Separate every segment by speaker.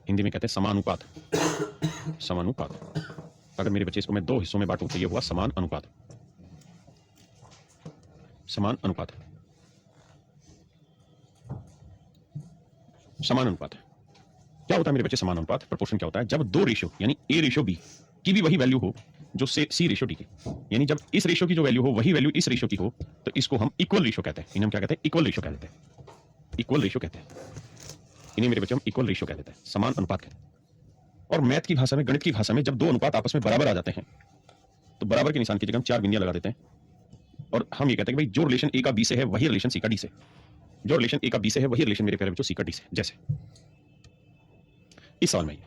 Speaker 1: हिंदी में कहते हैं समानुपात। समानुपात। अगर मेरे बच्चे इसको मैं दो हिस्सों में बांटूं तो ये हुआ समान अनुपात। समान अनुपात। समान अनुपात क्या होता है मेरे बच्चे? समान अनुपात प्रोपोर्शन क्या होता है? जब दो रेशियो यानी ए रेशियो बी की भी वही वैल्यू हो जो सी रेशियो डी की, यानी जब इस रेशियो की जो वैल्यू हो वही वैल्यू इस रेशियो की हो, तो इसको हम इक्वल रेशियो कहते हैं। इन्हें हम क्या कहते हैं? इक्वल रेशियो कह देते हैं। इक्वल रेशियो कहते हैं इन्हें मेरे बच्चे हम इक्वल रेशियो कह देते हैं, समान अनुपात कहते हैं। और मैथ की भाषा में, गणित की भाषा में, जब दो अनुपात आपस में बराबर आ जाते हैं तो बराबर के निशान की जगह हम 4 बिंदियां लगा देते हैं और हम ये कहते हैं कि भाई जो रिलेशन ए का बी से है वही रिलेशन सी का डी से, जो रिलेशन ए का बी से है वही रिलेशन मेरे प्यारे बच्चों सी का डी से। जैसे इस सवाल में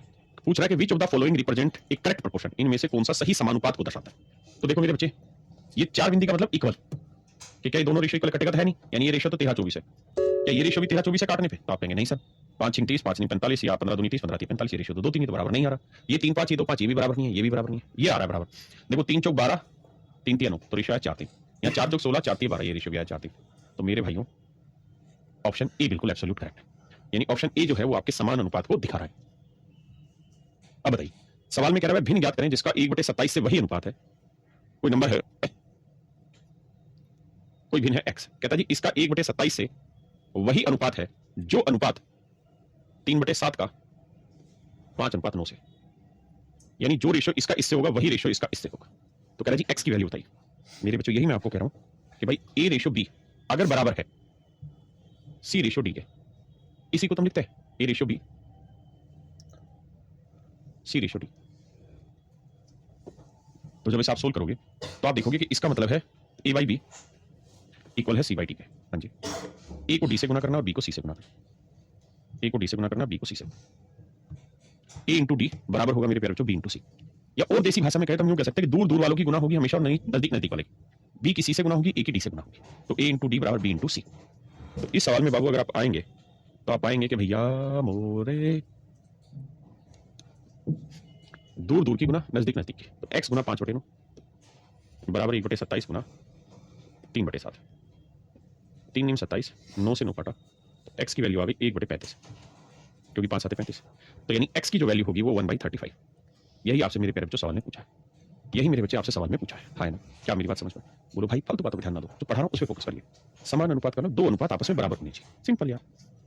Speaker 1: पूछ रहा है कि which of the following represent A correct proportion, इनमें से कौन सा सही समानुपात को दर्शाता है? तो देखो मेरे बच्चे, ये 4 बिंदी का मतलब इक्वल, कि क्या ये दोनों रेशियो इक्वल कटेगा? तो है नहीं, यानी ये रेशियो तो 13-24 है। क्या ये रेशियो भी 13-24 है काटने पे? तो आप कहेंगे नहीं सर, 5 30 5 45 या 15 2 30 15 45, ये रेशियो तो 2 3 तो बराबर नहीं आ रहा। ये 3 5 ये 2 5 ये भी बराबर नहीं है, ये भी बराबर नहीं है, ये आ रहा है बराबर। देखो 3 चौक 12 3 3 9 तो रेशियो है 4 3, या 4 चौक 16 4 3 12 ये रेशियो भी है 4 3। तो मेरे भाइयों ऑप्शन ए बिल्कुल एब्सोल्यूट करेक्ट है, यानी ऑप्शन ए जो है वो आपके समान अनुपात को दिखा रहा है। अब बताइए, सवाल में कह रहा है भिन्न ज्ञात करें जिसका 1/27 से वही अनुपात है। कोई नंबर है, कोई भिन्न है x, कहता जी इसका 1/27 से वही अनुपात है जो अनुपात 3/7 का 5:9 से, यानी जो रेशियो इसका इससे होगा वही रेशियो इसका इससे होगा। तो कह रहा जी x की वैल्यू बताइए। मेरे बच्चों यही मैं आपको कह रहा हूं कि भाई a रेशियो b अगर बराबर है c रेशियो d के, इसी को तुम लिखते हैं a ratio b c ratio d। तो जब इसे आप सोल्व करोगे तो आप देखोगे कि इसका मतलब है a बाई बी इक्वल है c बाई डी के। हाँ जी, a को d से गुना करना और b को c से गुना करना, a को d से गुना करना b को c से, a इंटू डी बराबर होगा मेरे प्यारे बच्चों b इंटू सी। या और देसी भाषा में कहे तो हम यूं कह सकते हैं कि दूर दूर वालों की गुना होगी हमेशा और नजदीक नजदीक वाले की। b की c से गुना होगी, a की d से गुना होगी, तो a इंटू डी बराबर b इंटू सी। तो इस सवाल में बाबू अगर आप आएंगे तो आप पाएंगे कि भैया मोरे दूर दूर की गुना नजदीक नजदीक की, तो x गुना 5/9 बराबर 1/27 गुना 3/7, 3 9 27, 9 से 9 काटा तो x की वैल्यू आ गई 1/35, क्योंकि 5 7 35, तो यानी x की जो वैल्यू होगी वो 1/35। यही आपसे मेरे प्यारे बच्चों सवाल में पूछा है, यही मेरे बच्चे आपसे सवाल में पूछा है ना? क्या मेरी बात समझ में? बोलो भाई फालतू बातों पर ध्यान ना दो, जो पढ़ा रहा हूं उस पर फोकस करिए। समान अनुपात करना, दो अनुपात आपस में बराबर होनी चाहिए, सिंपल यार।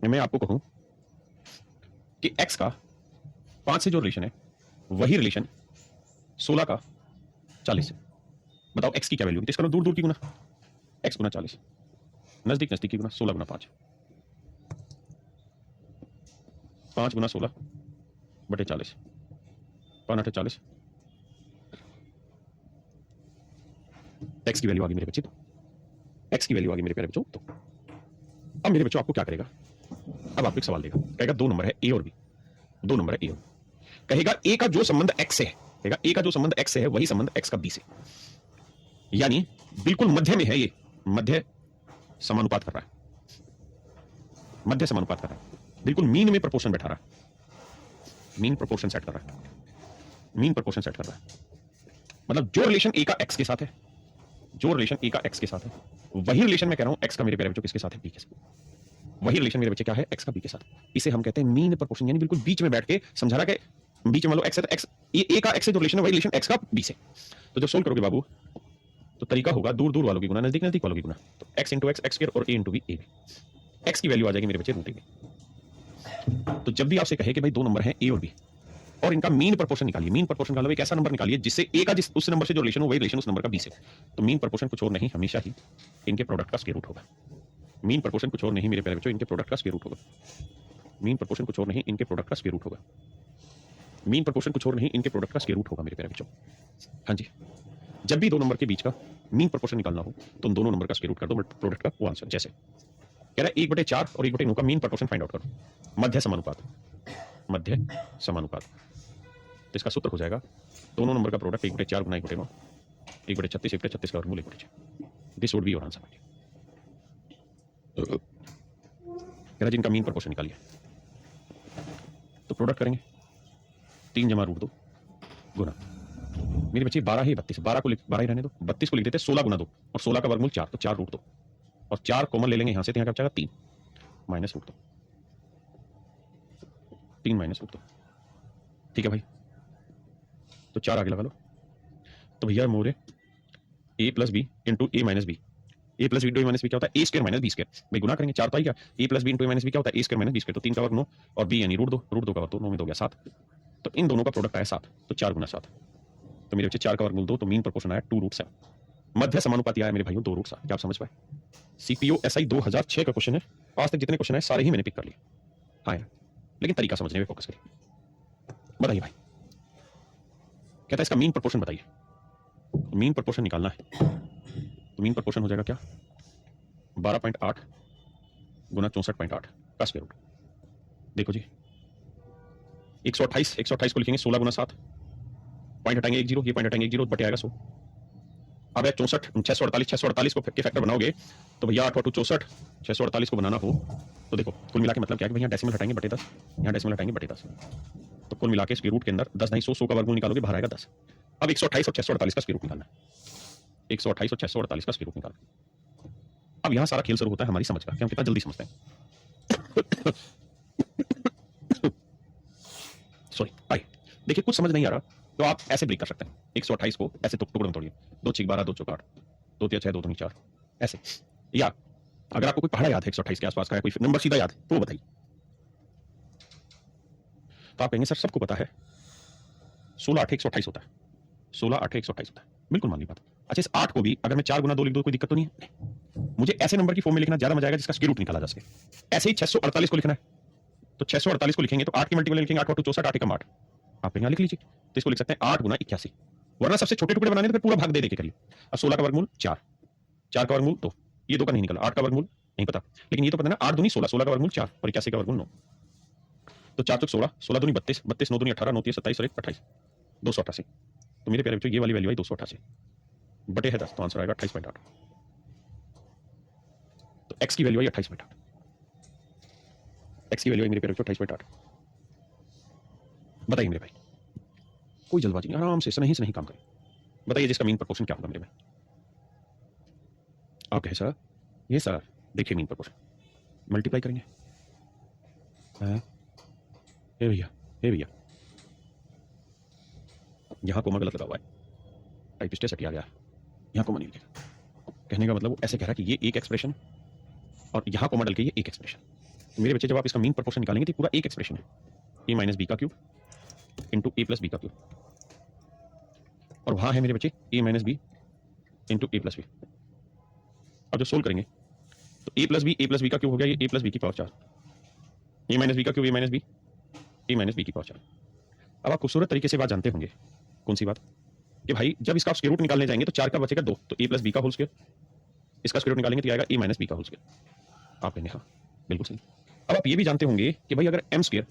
Speaker 1: मैं आपको कहूं कि x का 5 से जो रिलेशन है वही रिलेशन 16 का 40 से, बताओ x की क्या वैल्यू होगी? इसका दूर दूर की गुना x गुना 40, नजदीक नजदीक की गुना 16 गुना 5, 5 गुना 16/40, 5 8 40, x की वैल्यू आ गई मेरे बच्चे। तो x की वैल्यू आ गई मेरे प्यारे बच्चों। तो अब मेरे बच्चों आपको क्या करेगा? अब आपको एक सवाल देगा, कहेगा दो नंबर है a और b, दो नंबर है a और b, कहेगा a का जो संबंध x से है, कहेगा a का जो संबंध x से है वही संबंध x का b से, यानी बिल्कुल मध्य में है, ये मध्य समानुपात कर रहा है, मध्य समानुपात कर रहा है, बिल्कुल मीन में प्रोपोर्शन बैठा रहा है, मीन प्रोपोर्शन सेट कर रहा है, मीन प्रोपोर्शन सेट कर रहा है। मतलब जो रिलेशन a का x के साथ है, जो रिलेशन a का x के साथ है वही रिलेशन मैं कह रहा हूं x का मेरे प्यारे बच्चों किसके साथ है? b के साथ। वही रिलेशन मेरे बच्चे क्या है? x का b के साथ। इसे हम कहते हैं मीन प्रोपोर्शन, यानी बिल्कुल बीच में बैठ के समझा रहा है, बीच में मान लो x है तो x, ये a का x से जो रिलेशन है वही रिलेशन x का b से। तो जब सोल्व करोगे बाबू तो तरीका होगा दूर दूर वालों की गुना नजदीक नजदीक वालों की गुना, तो x इंटू x स्क्वायर और a into b a b, x की वैल्यू आ जाएगी मेरे बच्चे रूट a। तो जब भी आपसे कहे कि भाई दो नंबर हैं a और b और इनका मीन प्रोपोर्शन निकालिए, मीन प्रोपोर्शन निकालो, एक ऐसा नंबर निकालिए जिससे a का जिस उस नंबर से जो रिलेशन हो वही रिलेशन उस नंबर का b से, तो मीन प्रोपोर्शन कुछ और नहीं, हमेशा ही इनके प्रोडक्ट का स्क्वायर रूट होगा। मीन प्रोपोर्शन कुछ और नहीं मेरे प्यारे बच्चों, इनके प्रोडक्ट का स्क्वायर रूट होगा। मीन प्रोपोर्शन कुछ और नहीं, इनके प्रोडक्ट का स्क्वायर रूट होगा। मीन प्रोपोर्शन कुछ और नहीं, इनके प्रोडक्ट का स्क्वायर रूट होगा मेरे प्यारे बच्चों। हाँ जी, जब भी दो नंबर के बीच का मीन प्रोपोर्शन निकालना हो तो उन दोनों नंबर का स्क्वायर रूट कर दो, प्रोडक्ट का वो आंसर। जैसे कह रहा है 1/4 और 1/9 का मीन प्रोपोर्शन फाइंड आउट करो, मध्य समानुपात, मध्य समानुपात। तो इसका सूत्र हो जाएगा दोनों नंबर का प्रोडक्ट 1/4 गुना 1/9, 1/36, 1/36 का वर्गमूल 1/6। This would be your answer. कह रहा जिनका मीन प्रोपोर्शन निकालिए तो प्रोडक्ट करेंगे 3 जमा रूट 2 गुना, मेरे बच्चे 12 ही 32, 12 को 12 ही रहने दो, 32 को लिख देते 16 गुना 2 और 16 का वर्गमूल 4, तो 4 रूट 2 और 4 कॉमन ले लेंगे यहां से, तो यहां क्या बचेगा 3 माइनस रूट 2, 3 माइनस रूट 2। ठीक है भाई, तो 4 आगे लगा लो। तो भैया मोरे ए प्लस बी इंटू ए माइनस बी, ए प्लस बी इंटू ए माइनस बी क्या होता है, ए स्क्वायर माइनस बी स्क्वायर। भाई गुना करेंगे, 4 तो आई क्या, ए प्लस बी इंटू ए माइनस बी क्या होता है, ए स्क्वायर माइनस बी स्क्वायर। तो 3 का वर्ग 9 और बी यानी रूट 2 का वर्ग, तो 9 में 2 गया 7। तो इन दोनों का प्रोडक्ट आया 7, तो 4 गुना 7। तो मेरे बच्चे 4 का वर्गमूल 2, तो मीन प्रोपोर्शन आया 2√7। मध्य समानुपाती आया मेरे भाइयों 2√7। क्या आप समझ पाए? सीपीओ एसआई 2006 का क्वेश्चन है। आज तक जितने क्वेश्चन है सारे ही मैंने पिक कर लिए। हाँ यार, लेकिन तरीका समझने में फोकस करिए। बताइए भाई, कहता है इसका मीन प्रोपोर्शन बताइए। मीन प्रोपोर्शन निकालना है, तो मीन प्रोपोर्शन हो जाएगा क्या, 12.8 गुना 64.8 का स्क्वायर रूट। देखो जी, 128 को लिखेंगे 16 गुना 7, पॉइंट हटाएंगे 1 0, ये पॉइंट हटाएंगे 1 0, बटे आएगा 100। अब 64 648 को के फैक्टर बनाओगे तो भैया 8 8 64, 648 को बनाना हो तो देखो कुल मिला के मतलब क्या है कि भैया डेसिमल हटाएंगे बटे 10, यहाँ डेसिमल हटाएंगे बटे 10, तो कुल मिला के इसके रूट के अंदर 10 नहीं 100 का वर्गमूल निकालोगे बाहर आएगा 10। अब 128 और 648 का स्क्वायर रूट निकालना है, 128 और 648 का स्क्वायर रूट निकालना। अब यहाँ सारा खेल शुरू होता है हमारी समझ का कि हम कितना जल्दी समझते हैं। सॉरी आई, देखिए कुछ समझ नहीं आ रहा तो आप ऐसे ब्रेक कर सकते हैं, 128 को ऐसे टुकड़ों में तोड़िए, 2 6 12, 2 4 8, 2 3 6, 2 3 4 ऐसे। या अगर आपको कोई पहाड़ा याद है 128 के आसपास का, कोई नंबर सीधा याद है तो वो बताइए। तो आप कहेंगे सर सबको पता है 16 8 128 होता है, 16 8 128 होता है, बिल्कुल मान ली बात। अच्छा इस 8 को भी अगर मैं 4 गुना 2 लिख दूं कोई दिक्कत तो नहीं है? मुझे ऐसे नंबर की फॉर्म में लिखना ज्यादा मजा आएगा जिसका स्क्वायर रूट निकाला जा सके। ऐसे ही 648 को लिखना है तो 648 को लिखेंगे तो 8 की मल्टीपल लिखेंगे, 8 8 64, 8 एकम 8, आप यहाँ लिख लीजिए। तो इसको लिख सकते हैं 8 गुना 81, वरना सबसे छोटे टुकड़े बनाने तो फिर पूरा भाग दे दे के करिए। अब 16 का वर्गमूल 4, 4 का वर्गमूल 2, ये 2 का नहीं निकला, 8 का वर्गमूल नहीं पता, लेकिन ये तो पता ना 8 दूनी 16, 16 का वर्गमूल 4 और 81 का वर्गमूल 9। तो 4 चौक 16, 16 दूनी 32, 32 9 दूनी 18, 9 3 27 और 1 28, 288। तो मेरे प्यारे बच्चों ये वाली वैल्यू आई 288 बटे है 10, तो आंसर आएगा 28.8। तो x की वैल्यू आई 28.8, x की वैल्यू आई मेरे प्यारे बच्चों 28.8। बताइए मेरे भाई, कोई जल्दबाजी नहीं, आराम से सही से नहीं काम करें। बताइए जिसका मीन प्रोपोर्शन क्या होगा मेरे भाई? आप कहे सर ये सर देखिए मीन प्रोपोर्शन मल्टीप्लाई करेंगे, हे भैया हे भैया, यहाँ कोमा गलत लगा हुआ है, टाइपिस्ट से आ गया, यहाँ कोमा नहीं लिखेगा। कहने का मतलब वो ऐसे कह रहा है कि ये एक एक्सप्रेशन और यहाँ कोमा डल के ये एक एक्सप्रेशन। तो मेरे बच्चे जब आप इसका मीन प्रोपोर्शन निकालेंगे तो पूरा एक एक्सप्रेशन है, ए माइनस बी का क्यूब इंटू ए प्लस बी का क्यूब, और वहाँ है मेरे बच्चे ए माइनस बी इंटू ए प्लस बी। अब जो सोल्व करेंगे तो ए प्लस बी का क्यूब हो गया ये ए प्लस बी की पावर 4, ए माइनस बी का क्यूब ए माइनस बी की पावर 4। अब आप खूबसूरत तरीके से बात जानते होंगे, कौन सी बात, कि भाई जब इसका स्क्वायर रूट निकालने जाएंगे तो 4 का बचेगा 2, तो ए प्लस बी का होल स्क्वायर, इसका स्क्वायर रूट निकालेंगे तो आएगा ए माइनस बी का होल स्क्वायर। आप कहेंगे हाँ बिल्कुल सही। अब आप ये भी जानते होंगे कि भाई अगर m square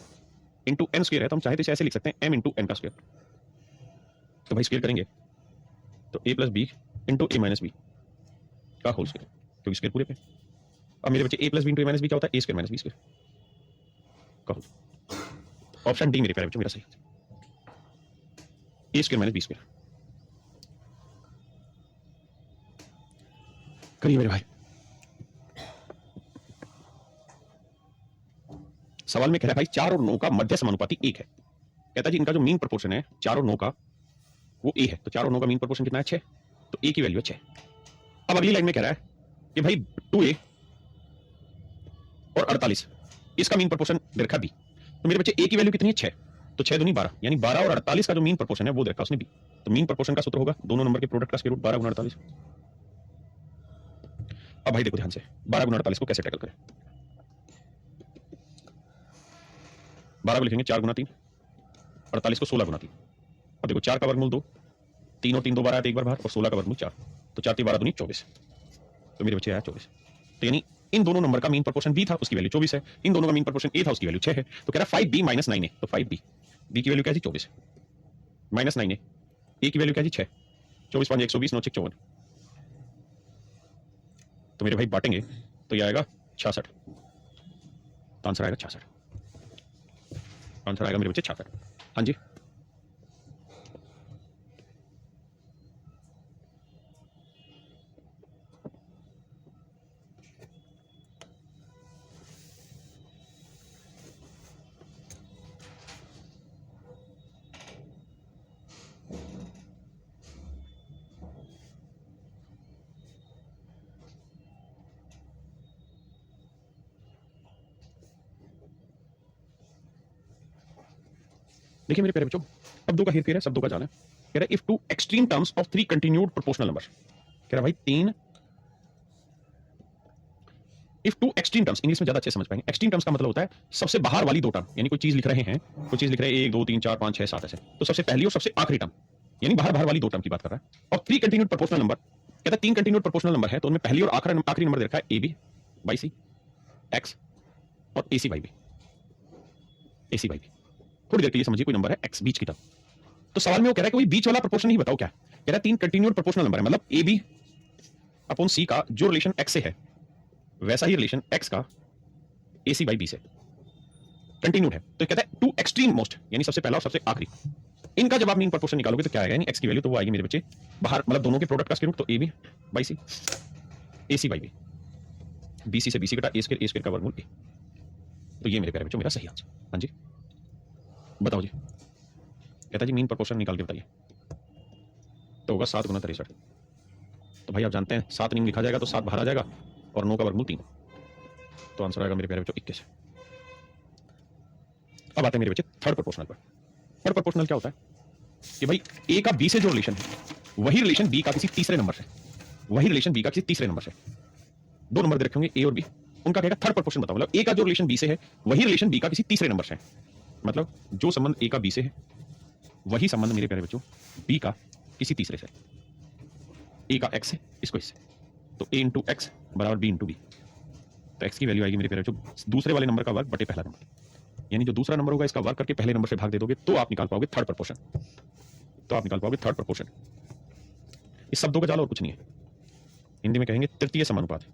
Speaker 1: into n square है तो हम चाहे तो इसे ऐसे लिख सकते हैं एम इंटू एन का स्क्वायर। तो भाई स्क्वायर करेंगे तो ए प्लस बी इंटू ए माइनस बी का होल स्क्वायर, क्योंकि स्क्वायर पूरे पे। अब मेरे बच्चे ए प्लस बी इंटू ए माइनस बी क्या होता है, ए स्क्वायर माइनस बी स्क्वायर का होल। ऑप्शन डी मेरे प्यारे बच्चों मेरा सही, ए स्क्वायर माइनस बी स्क्वायर। करिए मेरे भाई, सवाल में कह रहा है भाई 4 और 9 का मध्य समानुपाती 1 है। कहता है जी इनका जो मीन प्रोपोर्शन है 4 और 9 का वो ए है, तो 4 और 9 का मीन प्रोपोर्शन कितना है 6, तो ए की वैल्यू है 6। अब अगली लाइन में कह रहा है कि भाई 2a और 48 इसका मीन प्रोपोर्शन दे रखा बी, तो मेरे बच्चे ए की वैल्यू कितनी है 6, तो 6 दूनी 12, यानी 12 और 48 का जो मीन प्रोपोर्शन है वो दे रखा उसने बी। तो मीन प्रोपोर्शन का सूत्र होगा दोनों नंबर के प्रोडक्ट का स्क्वायर रूट 12 गुना 48। अब भाई देखो ध्यान से 12 गुना 48 को कैसे टैकल करें, 12 को लिखेंगे 4 गुना 3, 48 को 16 गुना 3। अब देखो 4 का वर्गमूल 2, 3 और 3 दो बार आया एक बार बाहर, और 16 का वर्गमूल 4, तो 4 3 12 दूनी 24, तो मेरे बच्चे आया 24। तो यानी इन दोनों नंबर का मीन प्रोपोर्शन बी था उसकी वैल्यू 24 है, इन दोनों का मीन प्रोपोर्शन ए था उसकी वैल्यू 6 है। तो कह रहा 5b माइनस 9a, तो 5b बी की वैल्यू क्या थी 24 माइनस 9a, ए की वैल्यू क्या थी 6, 24 5 120 9 6 54, तो मेरे भाई बांटेंगे तो ये आएगा 66, तो आंसर आएगा 66, आंसर आएगा मेरे बच्चे 66। हाँ जी देखिए मेरे प्यारे बच्चों, शब्दों का हेरफेर है, शब्दों का जाल है। कह रहा है if two extreme terms of three continued proportional number, कह रहा भाई तीन, if two extreme terms, English में ज्यादा अच्छे समझ पाएंगे। एक्सट्रीम टर्म्स का मतलब होता है सबसे बाहर वाली दो टर्म, यानी कोई चीज लिख रहे हैं, कोई चीज लिख रहे हैं 1 2 3 4 5 6 7 ऐसे, तो सबसे पहली और सबसे आखिरी टर्म, यानी बाहर बाहर वाली दो टर्म की बात कर रहा है। और थ्री कंटिन्यूड प्रोपोर्शनल नंबर, कहता है तीन कंटिन्यूड प्रोपोर्शनल नंबर है तो उनमें पहली और आखिरी नंबर दे रखा है A B by C X और A C by B, A C by B. थोड़ी देर के लिए समझिए कोई नंबर है एक्स बीच की टर्म, तो सवाल में वो कह रहा है कि वही बीच वाला प्रोपोर्शन ही बताओ क्या। कह रहा है तीन कंटिन्यूड प्रोपोर्शनल नंबर है, मतलब ए बी अपॉन सी का जो रिलेशन एक्स से है वैसा ही रिलेशन एक्स का ए सी बाई बी से कंटिन्यूड है। तो कहता है टू एक्सट्रीम मोस्ट, यानी सबसे पहला और सबसे आखिरी, इनका जब आप मीन प्रोपोर्शन निकालोगे तो क्या आएगा, यानी एक्स की वैल्यू तो वो आएगी मेरे बच्चे बाहर, मतलब दोनों के प्रोडक्ट का स्क्वायर रूट, तो A B by C, A C by B, B C से बी सी कटा ए स्क्वायर का वर्गमूल ए। तो ये मेरे प्यारे बच्चों मेरा सही आंसर। हाँ जी बताओ जी, कहता जी मीन प्रोपोर्शन निकाल के बताइए। तो होगा 7 गुना 63। तो भाई आप जानते हैं 7 नीम लिखा जाएगा तो 7 बाहर आ जाएगा और 9 का वर्गमूल 3, तो आंसर आएगा मेरे प्यारे बच्चों 21। अब आते हैं मेरे बच्चे थर्ड प्रोपोर्शनल पर। थर्ड प्रोपोर्शनल क्या होता है कि भाई ए का बी से जो रिलेशन है वही रिलेशन बी का किसी तीसरे नंबर से, वही रिलेशन बी का किसी तीसरे नंबर से, दो नंबर दे रखे होंगे ए और बी, उनका कहेगा थर्ड प्रोपोर्शन बताओ। मतलब ए का जो रिलेशन बी से है वही रिलेशन बी का किसी तीसरे नंबर से है, मतलब जो संबंध ए का बी से है वही संबंध मेरे प्यारे बच्चों बी का किसी तीसरे से। ए का एक्स है, इसको इससे, तो ए इंटू एक्स बराबर बी इंटू बी। तो एक्स की वैल्यू आएगी मेरे प्यारे बच्चों दूसरे वाले नंबर का वर्ग बटे पहला नंबर, यानी जो दूसरा नंबर होगा इसका वर्ग करके पहले नंबर से भाग दे दोगे तो आप निकाल पाओगे थर्ड प्रोपोर्शन, तो आप निकाल पाओगे थर्ड प्रोपोर्शन। इस शब्दों का जाल और कुछ नहीं है, हिंदी में कहेंगे तृतीय समानुपात,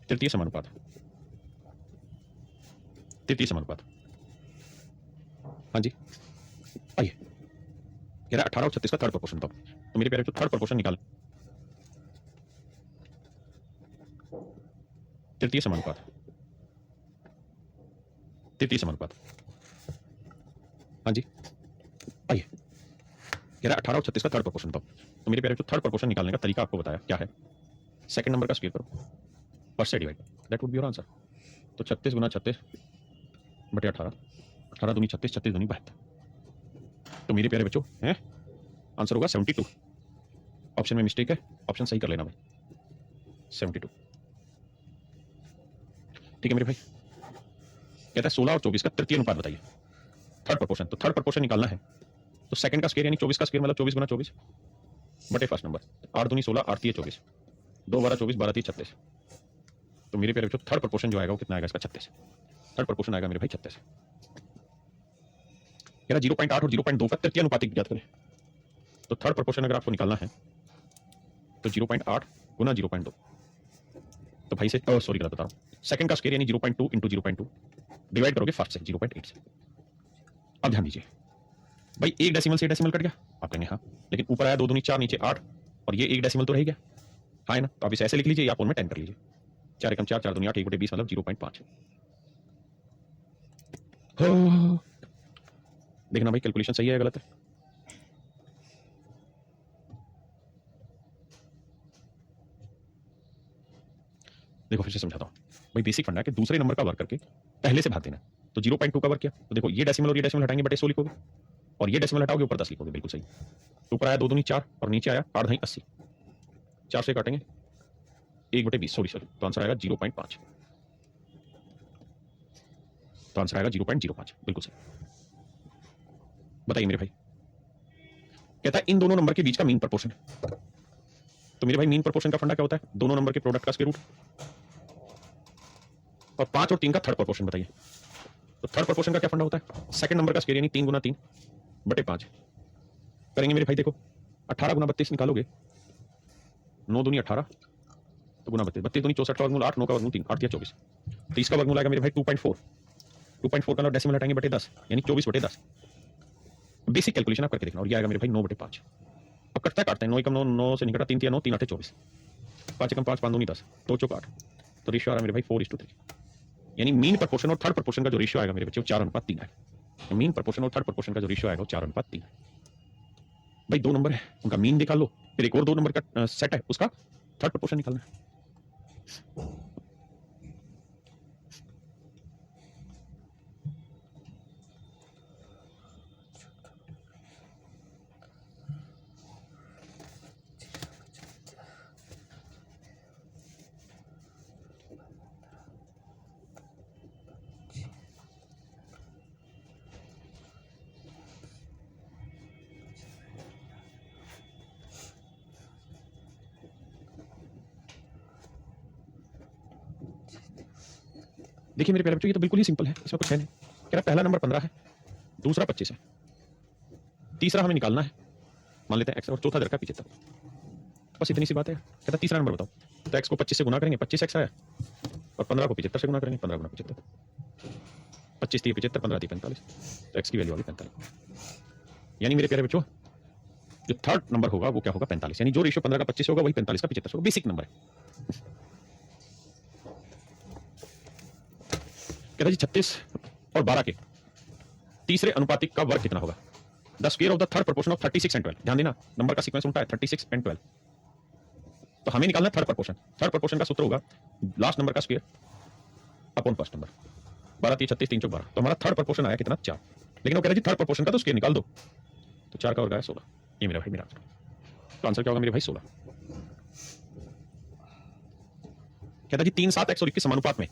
Speaker 1: तृतीय समानुपात, तृतीय समानुपात। हाँ जी आइए, कह रहा 18 और 36 का थर्ड प्रोपोर्शन तो मेरे प्यारे बच्चों थर्ड प्रोपोर्शन निकाल, तृतीय समानुपात, तृतीय समानुपात। हाँ जी आइए, कह रहा 18 और 36 का थर्ड प्रोपोर्शन तो मेरे प्यारे बच्चों थर्ड प्रोपोर्शन निकालने का तरीका आपको बताया क्या है, सेकंड नंबर का स्क्वायर करो, फर्स्ट से divide, that would be your answer. तो 36 गुना 36 बटे 18, 18 दूनी 36, 36 दूनी 72, तो मेरे प्यारे बच्चों हैं आंसर होगा 72। ऑप्शन में मिस्टेक है, ऑप्शन सही कर लेना भाई, 72। ठीक है मेरे भाई, कहता है 16 और 24 का तृतीय अनुपात बताइए, थर्ड प्रोपोर्शन। तो थर्ड प्रोपोर्शन निकालना है तो सेकंड का स्क्वायर यानी 24 का स्क्वायर मतलब 24 गुना 24 बटे फर्स्ट नंबर, 8 दूनी 16, 8 3 24, 2 12 24, 12 3 36। तो मेरे प्यारे बच्चों थर्ड प्रोपोर्शन जो आएगा वो कितना आएगा इसका 36, थर्ड प्रोपोर्शन आएगा मेरे भाई 36। कह रहा 0.8 और 0.2 का तृतीय अनुपातिक ज्ञात करें। तो थर्ड प्रोपोर्शन अगर आपको निकालना है तो 0.8 गुना 0.2, तो भाई से सॉरी गलत बता रहा हूँ, सेकंड का स्क्वायर यानी 0.2 इंटू 0.2 डिवाइड करोगे फर्स्ट से 0.8 से। अब ध्यान दीजिए भाई एक डेसिमल से डेसिमल कट गया, आप कहेंगे हाँ, लेकिन ऊपर आया 2 दूनी 4 नीचे 8 और ये एक डेसिमल तो रह गया, हाँ है ना, तो आप इसे ऐसे लिख लीजिए या फोन में 10 कर लीजिए, 4 एकम 4, 4 दूनी 8, 1 बटे 20 मतलब 0.5। देखना भाई कैलकुलेशन सही है गलत है। देखो फिर से समझाता हूँ भाई, बेसिक फंडा है कि दूसरे नंबर का वर्ग करके पहले से भाग देना। तो 0.2 का वर्ग किया तो देखो ये डेसिमल और ये डेसिमल हटाएंगे बटे 100 लिखोगे, और ये डेसिमल हटाओगे ऊपर 10 लिखोगे, बिल्कुल सही। तो ऊपर आया 2 दूनी 4 और नीचे आया 8 ढाई 80, 4 से काटेंगे 1 बटे 20, सॉरी तो आंसर आएगा 0.5, तो आंसर आएगा 0.05, बिल्कुल सही। बताइए मेरे भाई, कहता है इन दोनों नंबर के बीच का मीन प्रोपोर्शन। तो मेरे भाई मीन प्रोपोर्शन का फंडा क्या होता है, दोनों नंबर के प्रोडक्ट का स्क्वायर रूट, और 5 और 3 का थर्ड प्रोपोर्शन बताइए। तो थर्ड प्रोपोर्शन का क्या फंडा होता है, सेकंड नंबर का स्क्वायर यानी 3 गुना 3 बटे 5 करेंगे मेरे भाई। देखो 18 गुना 32 निकालोगे, 9 दूनी 18 तो गुना 32, 32 दूनी 64 का वर्गमूल 8, 9 का वर्गमूल 3, 8 या 24, तो इसका वर्गमूल आएगा मेरे भाई 2.4, 2.4 का डेसिमल हटाएंगे बटे 10 यानी 24 बटे 10। बेसिक कैलकुलेशन आप करके देखना, और ये आएगा मेरे भाई 9 बटे 5। अब कटता काटते हैं, 9 एकम 9, 9 से निकटा 3 3 9, 3 8 24, 5 एकम 5, 5 दूनी 10, 2 चौक 8, तो रेशियो आ रहा है मेरे भाई 4:3, यानी मीन प्रोपोर्शन और थर्ड प्रोपोर्शन का जो रेशियो आएगा मेरे बच्चे 4:3 है। मीन प्रोपोर्शन और थर्ड प्रोपोर्शन का जो रेशियो आएगा वो 4:3 है। भाई दो नंबर है उनका मीन निकाल लो, फिर एक और दो नंबर का सेट है उसका थर्ड प्रोपोर्शन निकालना है। देखिए मेरे प्यारे बच्चों, ये तो बिल्कुल ही सिंपल है, इसमें कुछ है नहीं। कह रहा पहला नंबर 15 है, दूसरा 25 है, तीसरा हमें निकालना है, मान लेते हैं x, और चौथा दे रखा है 75। बस इतनी सी बात है। कहता तीसरा नंबर बताओ, तो x को 25 से गुना करेंगे, 25x आया, और 15 को 75 से गुना करेंगे, 15 गुना 75, 25 थी 75, 15 थी 45, तो x की वैल्यू आ गई 45। यानी मेरे प्यारे बच्चों, जो थर्ड नंबर होगा वो क्या होगा, 45। यानी जो रेशियो 15 का 25 होगा वही 45 का 75 होगा। बेसिक नंबर है। कहता जी 36 और 12 के तीसरे अनुपातिक का वर्ग कितना होगा। The square of the third proportion of 36 and 12। ध्यान देना, नंबर का सीक्वेंस उल्टा है, 36 एंड 12। तो हमें निकालना है थर्ड प्रोपोर्शन। थर्ड प्रोपोर्शन का सूत्र होगा लास्ट नंबर का स्क्वायर अपॉन फर्स्ट नंबर। 12 3 36 3 चौक 12। तो हमारा थर्ड प्रोपोर्शन आया कितना, 4। लेकिन वो कह रहा जी थर्ड प्रोपोर्शन का तो स्क्वायर निकाल दो, तो 4 का वर्ग आया 16। ये मेरा भाई मेरा आंसर। तो आंसर क्या होगा मेरे भाई, 16। कहता जी 3 7 x और 21 समानुपात में,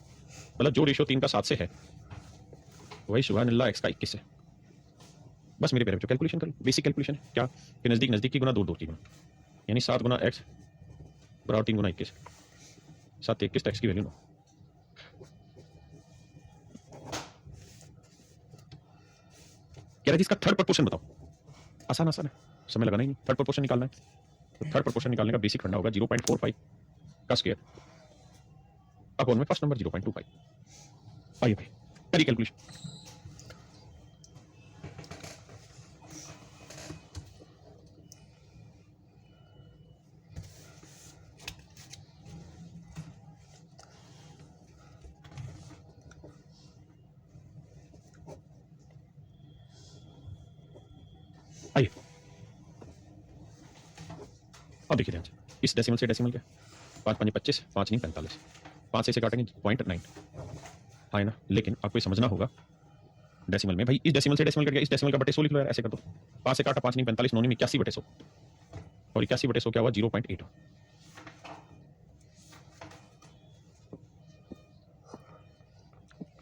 Speaker 1: मतलब जो रेशियो 3 का 7 से है वही सुबह निल्ला x का 21 है। बस मेरे प्यारे बच्चों कैलकुलेशन कर लो, बेसिक कैलकुलेशन है क्या, कि नजदीक नजदीक की गुना दूर दूर की गुना, यानी 7 गुना x बराबर 3 गुना 21, 7 21 x की वैल्यू 9। कह रहा जी इसका थर्ड प्रोपोर्शन बताओ। आसान आसान है, समय लगाना ही नहीं, थर्ड प्रोपोर्शन निकालना है। तो थर्ड प्रोपोर्शन निकालने का बेसिक फंडा होगा 0.45 का स्क्वायर अपॉन में फर्स्ट नंबर 0.25। आइए भाई करिए कैलकुलेशन। आइए अब देखिए ध्यान से, इस डेसिमल से डेसिमल क्या, 5 5 25, 5 नहीं 45, 5 से काटेंगे 0.9 है ना। लेकिन आपको ये समझना होगा डेसिमल में, भाई इस डेसिमल से डेसिमल करके इस डेसिमल का बटे 100 लिख लो यार, ऐसे कर दो। 5 से काटा 5 नहीं 45, 9 नहीं 81/100, और 81/100 क्या हुआ 0.8।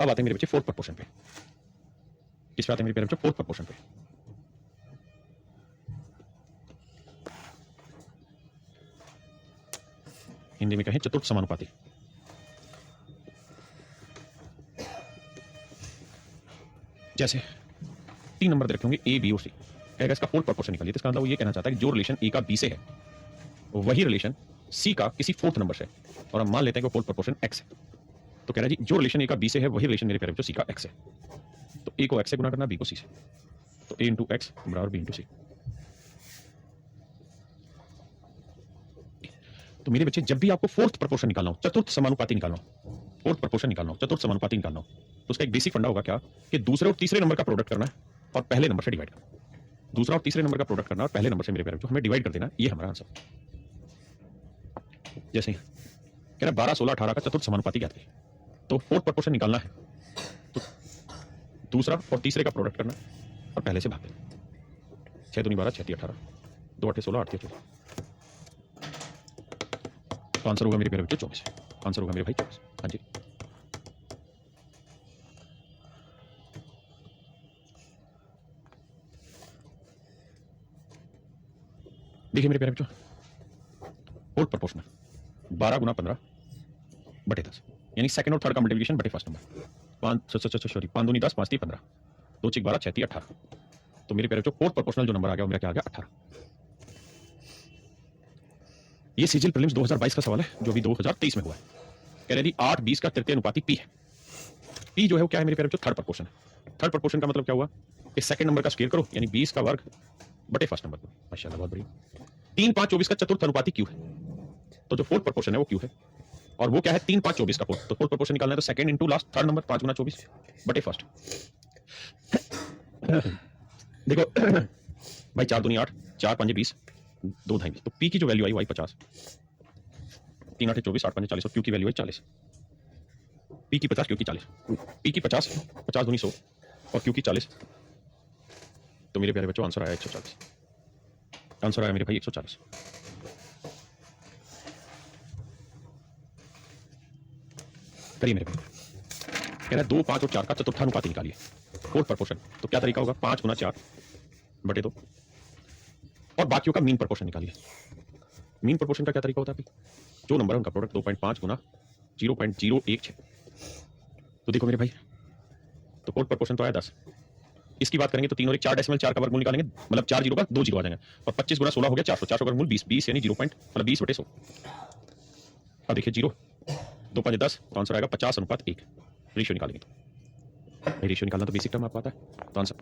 Speaker 1: अब आते हैं मेरे बच्चे फोर्थ प्रोपोर्शन पे। किस पे आते हैं मेरे प्यारे बच्चे, फोर्थ प्रोपोर्शन पे। हिंदी में कहें चतुर्थ समानुपाती। जैसे 3 नंबर दे रखे होंगे ए बी और सी, कहेगा इसका फोर्थ प्रोपोर्शन निकालिए। तो इसका मतलब वो ये कहना चाहता है कि जो रिलेशन ए का बी से है वही रिलेशन सी का किसी फोर्थ नंबर से, और हम मान लेते हैं कि फोर्थ प्रोपोर्शन एक्स है। तो कह रहा है जी जो रिलेशन ए का बी से है वही रिलेशन मेरे प्यारे बच्चों सी का एक्स है। तो ए को एक्स से गुना करना, बी को सी से, तो ए इंटू एक्स बराबर बी इंटू सी। तो मेरे बच्चे जब भी आपको फोर्थ प्रोपोर्शन निकालना हो, चतुर्थ समानुपाती निकालना हो, फोर्थ प्रोपोर्शन निकालना हो, चतुर्थ समानुपाती निकालना हो, तो उसका एक बेसिक फंडा होगा क्या, कि दूसरे और तीसरे नंबर का प्रोडक्ट करना है और पहले नंबर से डिवाइड करना। दूसरा और तीसरे नंबर का प्रोडक्ट करना और पहले नंबर से मेरे प्यारे बच्चों हमें डिवाइड कर देना, ये हमारा आंसर। जैसे कह रहा 12 16 18 का चतुर्थ समानुपाती ज्ञात करें, तो फोर्थ प्रोपोर्शन निकालना है तो दूसरा और तीसरे का प्रोडक्ट करना और पहले से भाग देना। 6 दूनी 12 6 3 18, 2 8 16 8 3 14, तो आंसर होगा मेरे प्यारे बच्चों 24। आंसर होगा मेरे भाई 24। हाँ जी देखिए मेरे प्यारे बच्चों, फोर्थ प्रोपोर्शनल 12 गुना 15 बटे 10, यानी सेकंड और थर्ड का मल्टीप्लिकेशन बटे फर्स्ट नंबर। 5 सॉरी 5 दूनी 10 5 3 15, 2 6 12 6 3 18। तो मेरे प्यारे बच्चों फोर्थ प्रोपोर्शनल जो नंबर आ गया वो मेरा क्या आ गया 18। ये सीजीएल प्रीलिम्स 2022 का सवाल है जो अभी 2023 में हुआ है। कह रहे जी 8 20 का तृतीय अनुपाती पी है। पी जो है वो क्या है मेरे प्यारे बच्चों, थर्ड प्रोपोर्शन है। थर्ड प्रोपोर्शन का मतलब क्या हुआ कि सेकंड नंबर का स्क्वायर करो, यानी 20 का वर्ग बटे फर्स्ट नंबर। माशाल्लाह बहुत बढ़िया। 3 5 24 का चतुर्थ अनुपाती क्यू है, तो जो फोर्थ प्रोपोर्शन है वो क्यू है, और वो क्या है 3 5 24 का फोर्थ। तो फोर्थ प्रोपोर्शन निकालना है तो second into last third number 5 गुना 24 बटे फर्स्ट। देखो भाई 4 दूनी 8 4 5 20 2 ढाई, तो पी की जो वैल्यू आई वो आई 50, 3 8 24 8 5 40, और क्यू की वैल्यू आई 40। पी की 50 क्यू की 40, पी की 50 50 दूनी 100 और क्यू की 40। तो मेरे प्यारे बच्चों आंसर आया 140। आंसर आया मेरे भाई 140। करिए मेरे भाई। कह रहा है 2 5 और 4 का चतुर्थानुपाती निकालिए, फोर्थ प्रोपोर्शन। तो क्या तरीका होगा, 5 गुना 4 बटे 2, और बाकियों का मीन प्रोपोर्शन निकालिए। मीन प्रोपोर्शन का क्या तरीका होता है, जो नंबर है उनका प्रोडक्ट 2.5 गुना 0.016, तो देखो मेरे भाई, तो कोड प्रोपोर्शन तो आया 10। इसकी बात करेंगे तो 3 और 1 4 डेसिमल 4 का वर्गमूल निकालेंगे, मतलब 4 जीरो का 2 जीरो आ जाएंगे, और 25 गुना 16 हो गया 400, 400 का वर्गमूल 20, 20 यानी 0 पॉइंट मतलब 20/100। अब देखिए 0 2 5 10, तो आंसर आएगा 50:1। रेशियो निकालेंगे तो रेशियो निकालना तो बेसिक टर्म आपको आता है, तो आंसर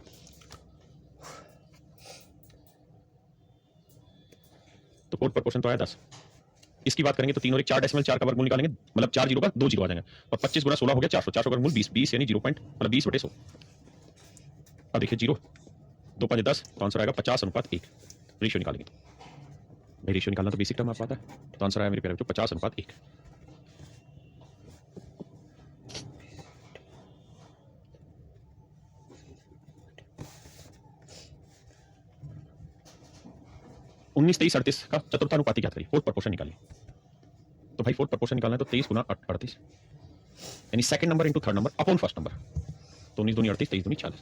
Speaker 1: तो कोड प्रोपोर्शन तो आया 10। इसकी बात करेंगे तो 3 और 1 4 डेसिमल 4 का वर्गमूल निकालेंगे, मतलब 4 जीरो का 2 जीरो आ जाएंगे, और 25 गुना 16 हो गया 400, 400 का वर्गमूल 20, 20 यानी 0 पॉइंट मतलब 20/100। अब देखिए 0 2 5 10, तो आंसर आएगा 50:1। रेशियो निकालेंगे तो रेशियो निकालना तो बेसिक टर्म आपको आता है, तो आंसर आया मेरे प्यारे बच्चों 50:1। उन्नीस 23 38 का चतुर्थानुपाती क्या करिए, फोर्थ प्रोपोर्शन निकालिए। तो भाई फोर्थ प्रोपोर्शन निकालना है तो 23 गुना 38 यानी second number into third number upon first number, तो 19 दूनी 38, 23 दूनी 40,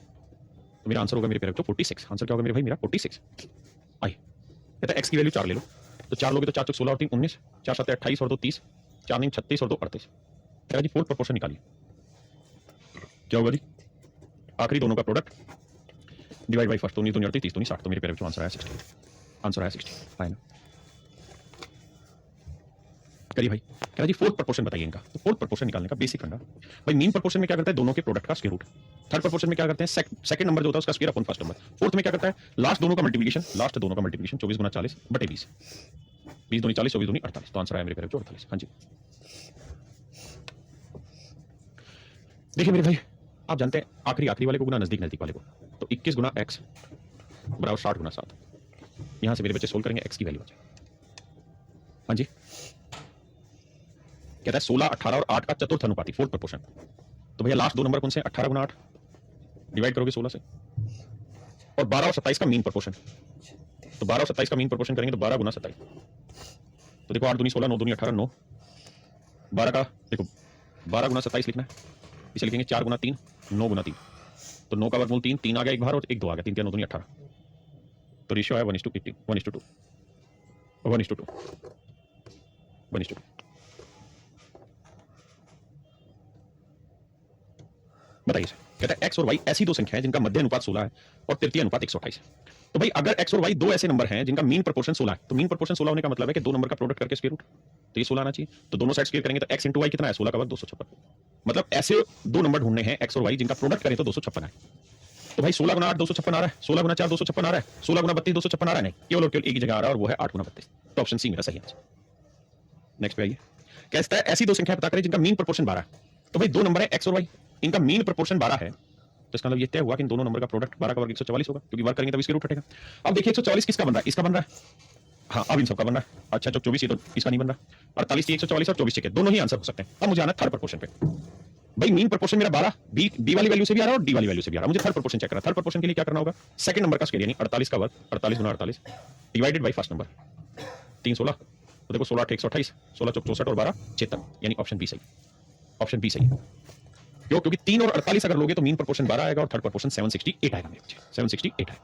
Speaker 1: तो मेरा आंसर होगा मेरे प्यारे बच्चों 46। आंसर क्या होगा मेरे भाई मेरा 46। आई कहता है एक्स की वैल्यू 4 ले लो, तो 4 लोगे तो 4 चौक 16 और 3 19, 4 7 28 और 2 30, 4 9 36 और 2 38। कह जी फोर्थ प्रोपोर्शन निकालिए, क्या होगा जी आखिरी दोनों का प्रोडक्ट डिवाइड बाई फर्स्ट, तो 19 दूनी 38, 30 दूनी 60, तो मेरे प्यारे बच्चों आंसर आया 60। आंसर आया 60 है ना। करिए भाई, कह रहा जी फोर्थ प्रोपोर्शन बताइए इनका, तो फोर्थ प्रोपोर्शन निकालने का बेसिक फंडा भाई, मीन प्रोपोर्शन में क्या करता है दोनों के प्रोडक्ट का स्क्वायर रूट, थर्ड प्रोपोर्शन में क्या करते हैं सेकंड नंबर जो होता है उसका square upon first number, fourth में क्या करता है लास्ट दोनों का मल्टीप्लिकेशन, लास्ट दोनों का मल्टीप्लिकेशन 24 गुना 40 बटे 20, 20 दूनी 40 24 दूनी 48, तो आंसर आया मेरे प्यारे बच्चों 48। हाँ जी देखिए मेरे भाई, आप जानते हैं आखिरी आखिरी वाले को गुना नजदीक नजदीक वाले को, तो 21 गुना x बराबर 60 गुना 7। यहां से मेरे बच्चे सोल्व करेंगे x की वैल्यू आ जाए। हाँ जी कहता है 16 18 और 8 का चतुर्थ अनुपाती फोर्थ प्रोपोर्शन, तो भैया लास्ट दो नंबर कौन से 18 गुना 8 डिवाइड करोगे 16 से, और 12 और 27 का मीन प्रोपोर्शन, तो 12 और 27 का मीन प्रोपोर्शन करेंगे तो 12 गुना 27, तो देखो 8 दूनी 16 9 दूनी 18 9, 12 का देखो 12 गुना 27 लिखना है, इसे लिखेंगे 4 गुना 3 9 गुना 3, तो 9 का वर्गमूल 3 3 आ गया एक बार और एक 2 आ गया, 3 3 9 दूनी 18, तो रेशियो आया 1:18 1:2 1:2 1:2। बताइए कहता है x और y ऐसी दो संख्याएं जिनका मध्य अनुपात 16 है और तृतीय अनुपात 128 है। तो भाई अगर x और y दो ऐसे नंबर हैं जिनका मीन प्रोपोर्शन 16 है, तो मीन प्रोपोर्शन 16 होने का मतलब है कि दो नंबर का प्रोडक्ट करके स्क्वायर रूट, तो ये 16 आना चाहिए, तो दोनों साइड स्क्वायर करेंगे तो x y कितना है 16 का वर्ग 256, मतलब ऐसे दो नंबर ढूंढने हैं x और y जिनका प्रोडक्ट करें तो 256 है। तो भाई 16 गुना 8 256 आ रहा है, 16 गुना 4 256 आ रहा है, 16 गुना 32 256 आ रहा है, नहीं केवल और केवल एक ही जगह आ रहा है और वो है 8 गुना 32, तो ऑप्शन सी मेरा सही आंसर। नेक्स्ट पे आइए, कहता है ऐसी दो संख्याएं पता करें जिनका मीन प्रोपोर्शन 12 है, तो भाई दो नंबर है x और y, इनका मीन प्रोपोर्शन 12 है, तो इसका मतलब ये तय हुआ कि इन दोनों नंबर का प्रोडक्ट 12 का वर्ग 144 होगा, क्योंकि वर्ग करेंगे तब इसके रूट हटेगा। अब देखिए 144 किसका बन रहा है, इसका बन रहा है, हाँ अब इन सबका बन रहा है, अच्छा 24 ये तो इसका नहीं बन रहा, 48 144 और 24 के दोनों ही आंसर हो सकते हैं। अब मुझे आना थर्ड प्रोपोर्शन पे, भाई मीन प्रोपोर्शन मेरा 12 बी वाली वैल्यू से भी आ रहा है और डी वाली वैल्यू से भी आ रहा है, मुझे थर्ड प्रोपोर्शन चेक करना है। थर्ड प्रोपोर्शन के लिए क्या करना होगा, सेकंड नंबर का स्क्वायर यानी 48 का वर्ग 48 गुना 48 डिवाइडेड बाई फर्स्ट नंबर 3 16, तो देखो 16 8 128, 16 चौक 64 और 12 76, यानी ऑप्शन बी सही, ऑप्शन बी सही। क्यों, क्योंकि 3 और 48 अगर लोगे तो मीन प्रोपोर्शन 12 आएगा और थर्ड प्रोपोर्शन 768 आएगा मेरे बच्चे, 768 है।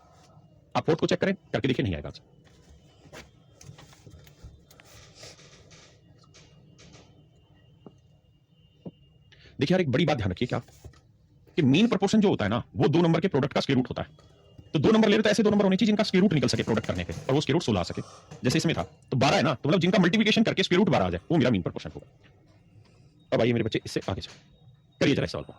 Speaker 1: आप फोर्थ को चेक करें करके देखिए, नहीं आएगा आंसर। देखिए यार एक बड़ी बात ध्यान रखिए क्या, कि मीन प्रोपोर्शन जो होता है ना वो दो नंबर के प्रोडक्ट का स्क्वायर रूट होता है, तो दो नंबर ले रहे तो ऐसे दो नंबर होने चाहिए जिनका स्क्वायर रूट निकल सके प्रोडक्ट करने के, और वो स्क्वायर रूट 16 आ सके, जैसे इसमें था तो 12 है ना, तो मतलब जिनका मल्टीप्लिकेशन करके स्क्वायर रूट 12 आ जाए वो मेरा मीन प्रोपोर्शन होगा। अब आइए मेरे बच्चे इससे आगे चलो, करिए जरा सवाल को।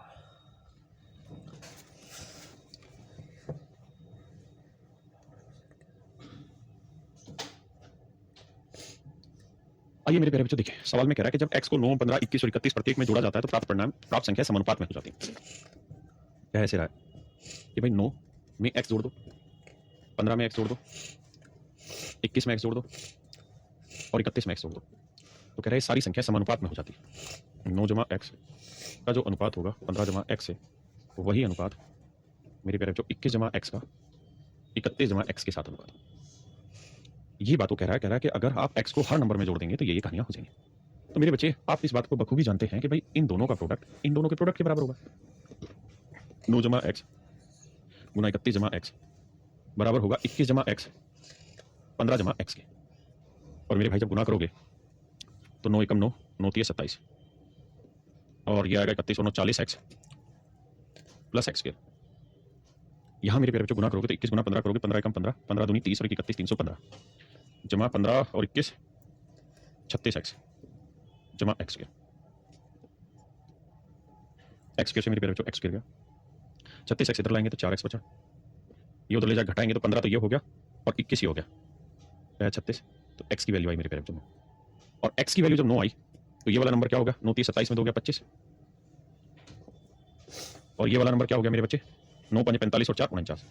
Speaker 1: आइए मेरे प्यारे बच्चों देखिए, सवाल में कह रहा है कि जब x को 9 15 21 और 31 प्रत्येक में जोड़ा जाता है तो प्राप्त परिणाम प्राप्त संख्या समानुपात में हो जाती है। क्या ऐसे रहा है कि भाई 9 में x जोड़ दो, 15 में x जोड़ दो, 21 में x जोड़ दो और 31 में x जोड़ दो, तो कह रहा है सारी संख्या समानुपात में हो जाती है। 9 जमा x का जो अनुपात होगा 15 जमा x से, वही अनुपात मेरे प्यारे बच्चों 21 जमा x का 31 जमा x के साथ अनुपात। ये बात वो कह रहा है कि अगर आप x को हर नंबर में जोड़ देंगे तो ये कहानियां हो जाएंगी। तो मेरे बच्चे आप इस बात को बखूबी जानते हैं कि भाई इन दोनों का प्रोडक्ट इन दोनों के प्रोडक्ट के बराबर होगा। 9 जमा x गुना 31 जमा x बराबर होगा 21 जमा x 15 जमा x के, और मेरे भाई जब गुना करोगे तो 9 एकम 9 9 3 27, और ये आएगा 31 और 40 एक्स प्लस एक्स स्क्वायर। यहाँ मेरे प्यारे बच्चों गुना करोगे तो 21 गुना 15 करोगे, 15 एकम 15, 15 दूनी 30 और 31 315 जमा 15 और 21 36 एक्स जमा एक्स स्क्वायर। एक्स स्क्वायर से मेरे प्यारे बच्चों एक्स स्क्वायर गया, 36 एक्स इधर लाएंगे तो 4 एक्स बचा, ये उधर ले जा घटाएंगे तो 15 तो ये हो गया और 21 ही हो गया 36। तो एक्स की वैल्यू आई मेरे प्यारे बच्चों, और एक्स की वैल्यू जब 9 आई तो ये वाला नंबर क्या होगा, 9 30 27 में 2 गया 25, और ये वाला नंबर क्या हो गया मेरे बच्चे 9 5 45 और 4 49,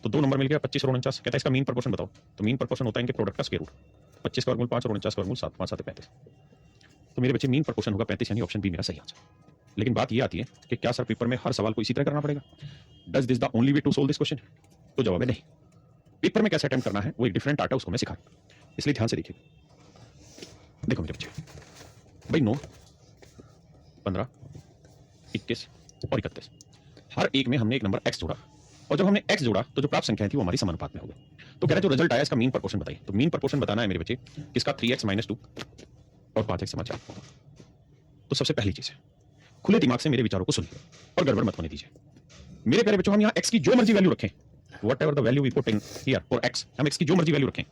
Speaker 1: तो दो नंबर मिल गया 25 और 49। कहता है इसका मीन प्रोपोर्शन बताओ, तो मीन प्रोपोर्शन होता है इनके प्रोडक्ट का स्क्वायर रूट, 25 का वर्गमूल 5 और 49 का वर्गमूल 7, 5 7 35। तो मेरे बच्चे मीन प्रोपोर्शन होगा 35, यानी ऑप्शन बी मेरा सही आंसर। लेकिन बात ये आती है कि क्या सर पेपर में हर सवाल को इसी तरह करना पड़ेगा, does this the only way to solve this question, तो जवाब है नहीं। पेपर में कैसे अटेम्प्ट करना है वो एक डिफरेंट आर्ट है, उसको मैं सिखा, इसलिए ध्यान से देखिए। देखो मेरे बच्चे भाई 9 15 21 और 31, हर एक में हमने एक नंबर x जोड़ा, और जब हमने x जोड़ा तो जो प्राप्त संख्या थी वो हमारी समानुपात में हो गई। तो कह रहा है जो रिजल्ट आया इसका मीन प्रोपोर्शन बताइए, तो मीन प्रोपोर्शन बताना है मेरे बच्चे किसका 3x - 2 और 5x = 4। तो सबसे पहली चीज है खुले दिमाग से मेरे विचारों को सुनिए और गड़बड़ मत होने दीजिए। मेरे प्यारे बच्चों हम यहाँ x की जो मर्जी वैल्यू रखें, whatever the value we put in here for x, हम x की जो मर्जी वैल्यू रखें,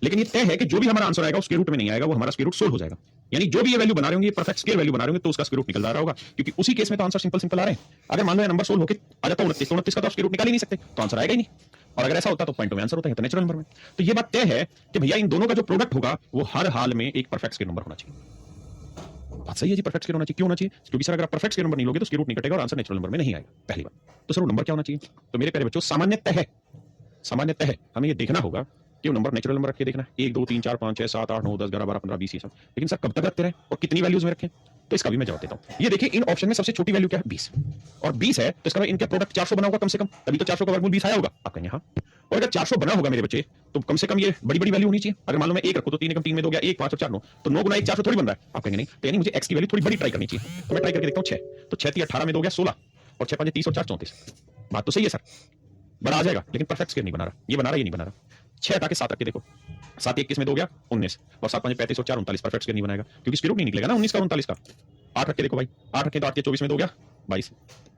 Speaker 1: लेकिन ये तय है कि जो भी हमारा आंसर आएगा उसके रूट में नहीं आएगा, वो हमारा स्क्वायर रूट सोल्व हो जाएगा। यानी जो भी ये वैल्यू बना रहे होंगे, ये परफेक्ट स्क्वायर वैल्यू बना रहे होंगे, तो उसका स्क्वायर रूट निकल रहा होगा, क्योंकि उसी केस में तो आंसर सिंपल आ रहे हैं। अगर मान लो ये नंबर सोल्व होके आ जाता 29, तो 29 का तो स्क्वायर रूट निकाल ही नहीं सकते, तो आंसर आएगा ही नहीं। और अगर ऐसा होता तो पॉइंट में आंसर होता है, तो नेचुरल नंबर में। तो ये बात तय है कि भैया इन दोनों का जो प्रोडक्ट होगा वो हर हाल में एक परफेक्ट स्क्वायर नंबर होना चाहिए। बात सही है जी, परफेक्ट स्क्वायर होना चाहिए। क्यों होना चाहिए? क्योंकि सर अगर आप परफेक्ट स्क्वायर नंबर नहीं लोगे तो स्क्वायर रूट नहीं कटेगा और आंसर नेचुरल नंबर में नहीं आएगा, पहली बात। तो सर वो नंबर क्या होना चाहिए? तो मेरे प्यारे बच्चों सामान्यतः है हमें ये देखना होगा कि वो नंबर नेचुरल नंबर रख के देखना है, 1 2 3 4 5 6 7 8 9 10 11 12 15 20 ये सब। लेकिन सर कब तक रखते रहे और कितनी वैल्यूज में रखें, तो इसका भी मैं जवाब देता हूं। ये देखिए इन ऑप्शन में सबसे छोटी वैल्यू क्या है 20, और 20 है तो इसका मतलब इनका प्रोडक्ट 400 बना होगा कम से कम, तभी तो 400 का वर्गमूल 20 आया होगा। आप कहेंगे हाँ, और अगर 400 बना होगा मेरे बच्चे तो कम से कम ये बड़ी बड़ी वैल्यू होनी चाहिए। अगर मान लो मैं 1 रखूं तो 3 एकम 3 में 2 गया 1 5 और 4 9, तो 9 गुना 1 400 थोड़ी बन रहा है। आप कहेंगे नहीं, तो यानी मुझे x की वैल्यू थोड़ी बड़ी ट्राई करनी चाहिए। तो मैं ट्राई करके देखता हूं 6, तो 6 3 18 में 2 गया 16 और 6 5 30 और 4 34। बात तो सही है सर, बड़ा आ जाएगा, लेकिन परफेक्ट स्क्वायर नहीं बना रहा, ये बना रहा ये नहीं बना रहा। 6 हटा के 7 रख के देखो, 7 21 में 2 गया 19 और 7 5 35 और 4 39, परफेक्ट स्क्वायर नहीं बनाएगा क्योंकि स्क्वायर रूट नहीं निकलेगा ना 19 का 39 का। 8 रख के देखो भाई, 8 रखे तो 8 के 24 में 2 गया 22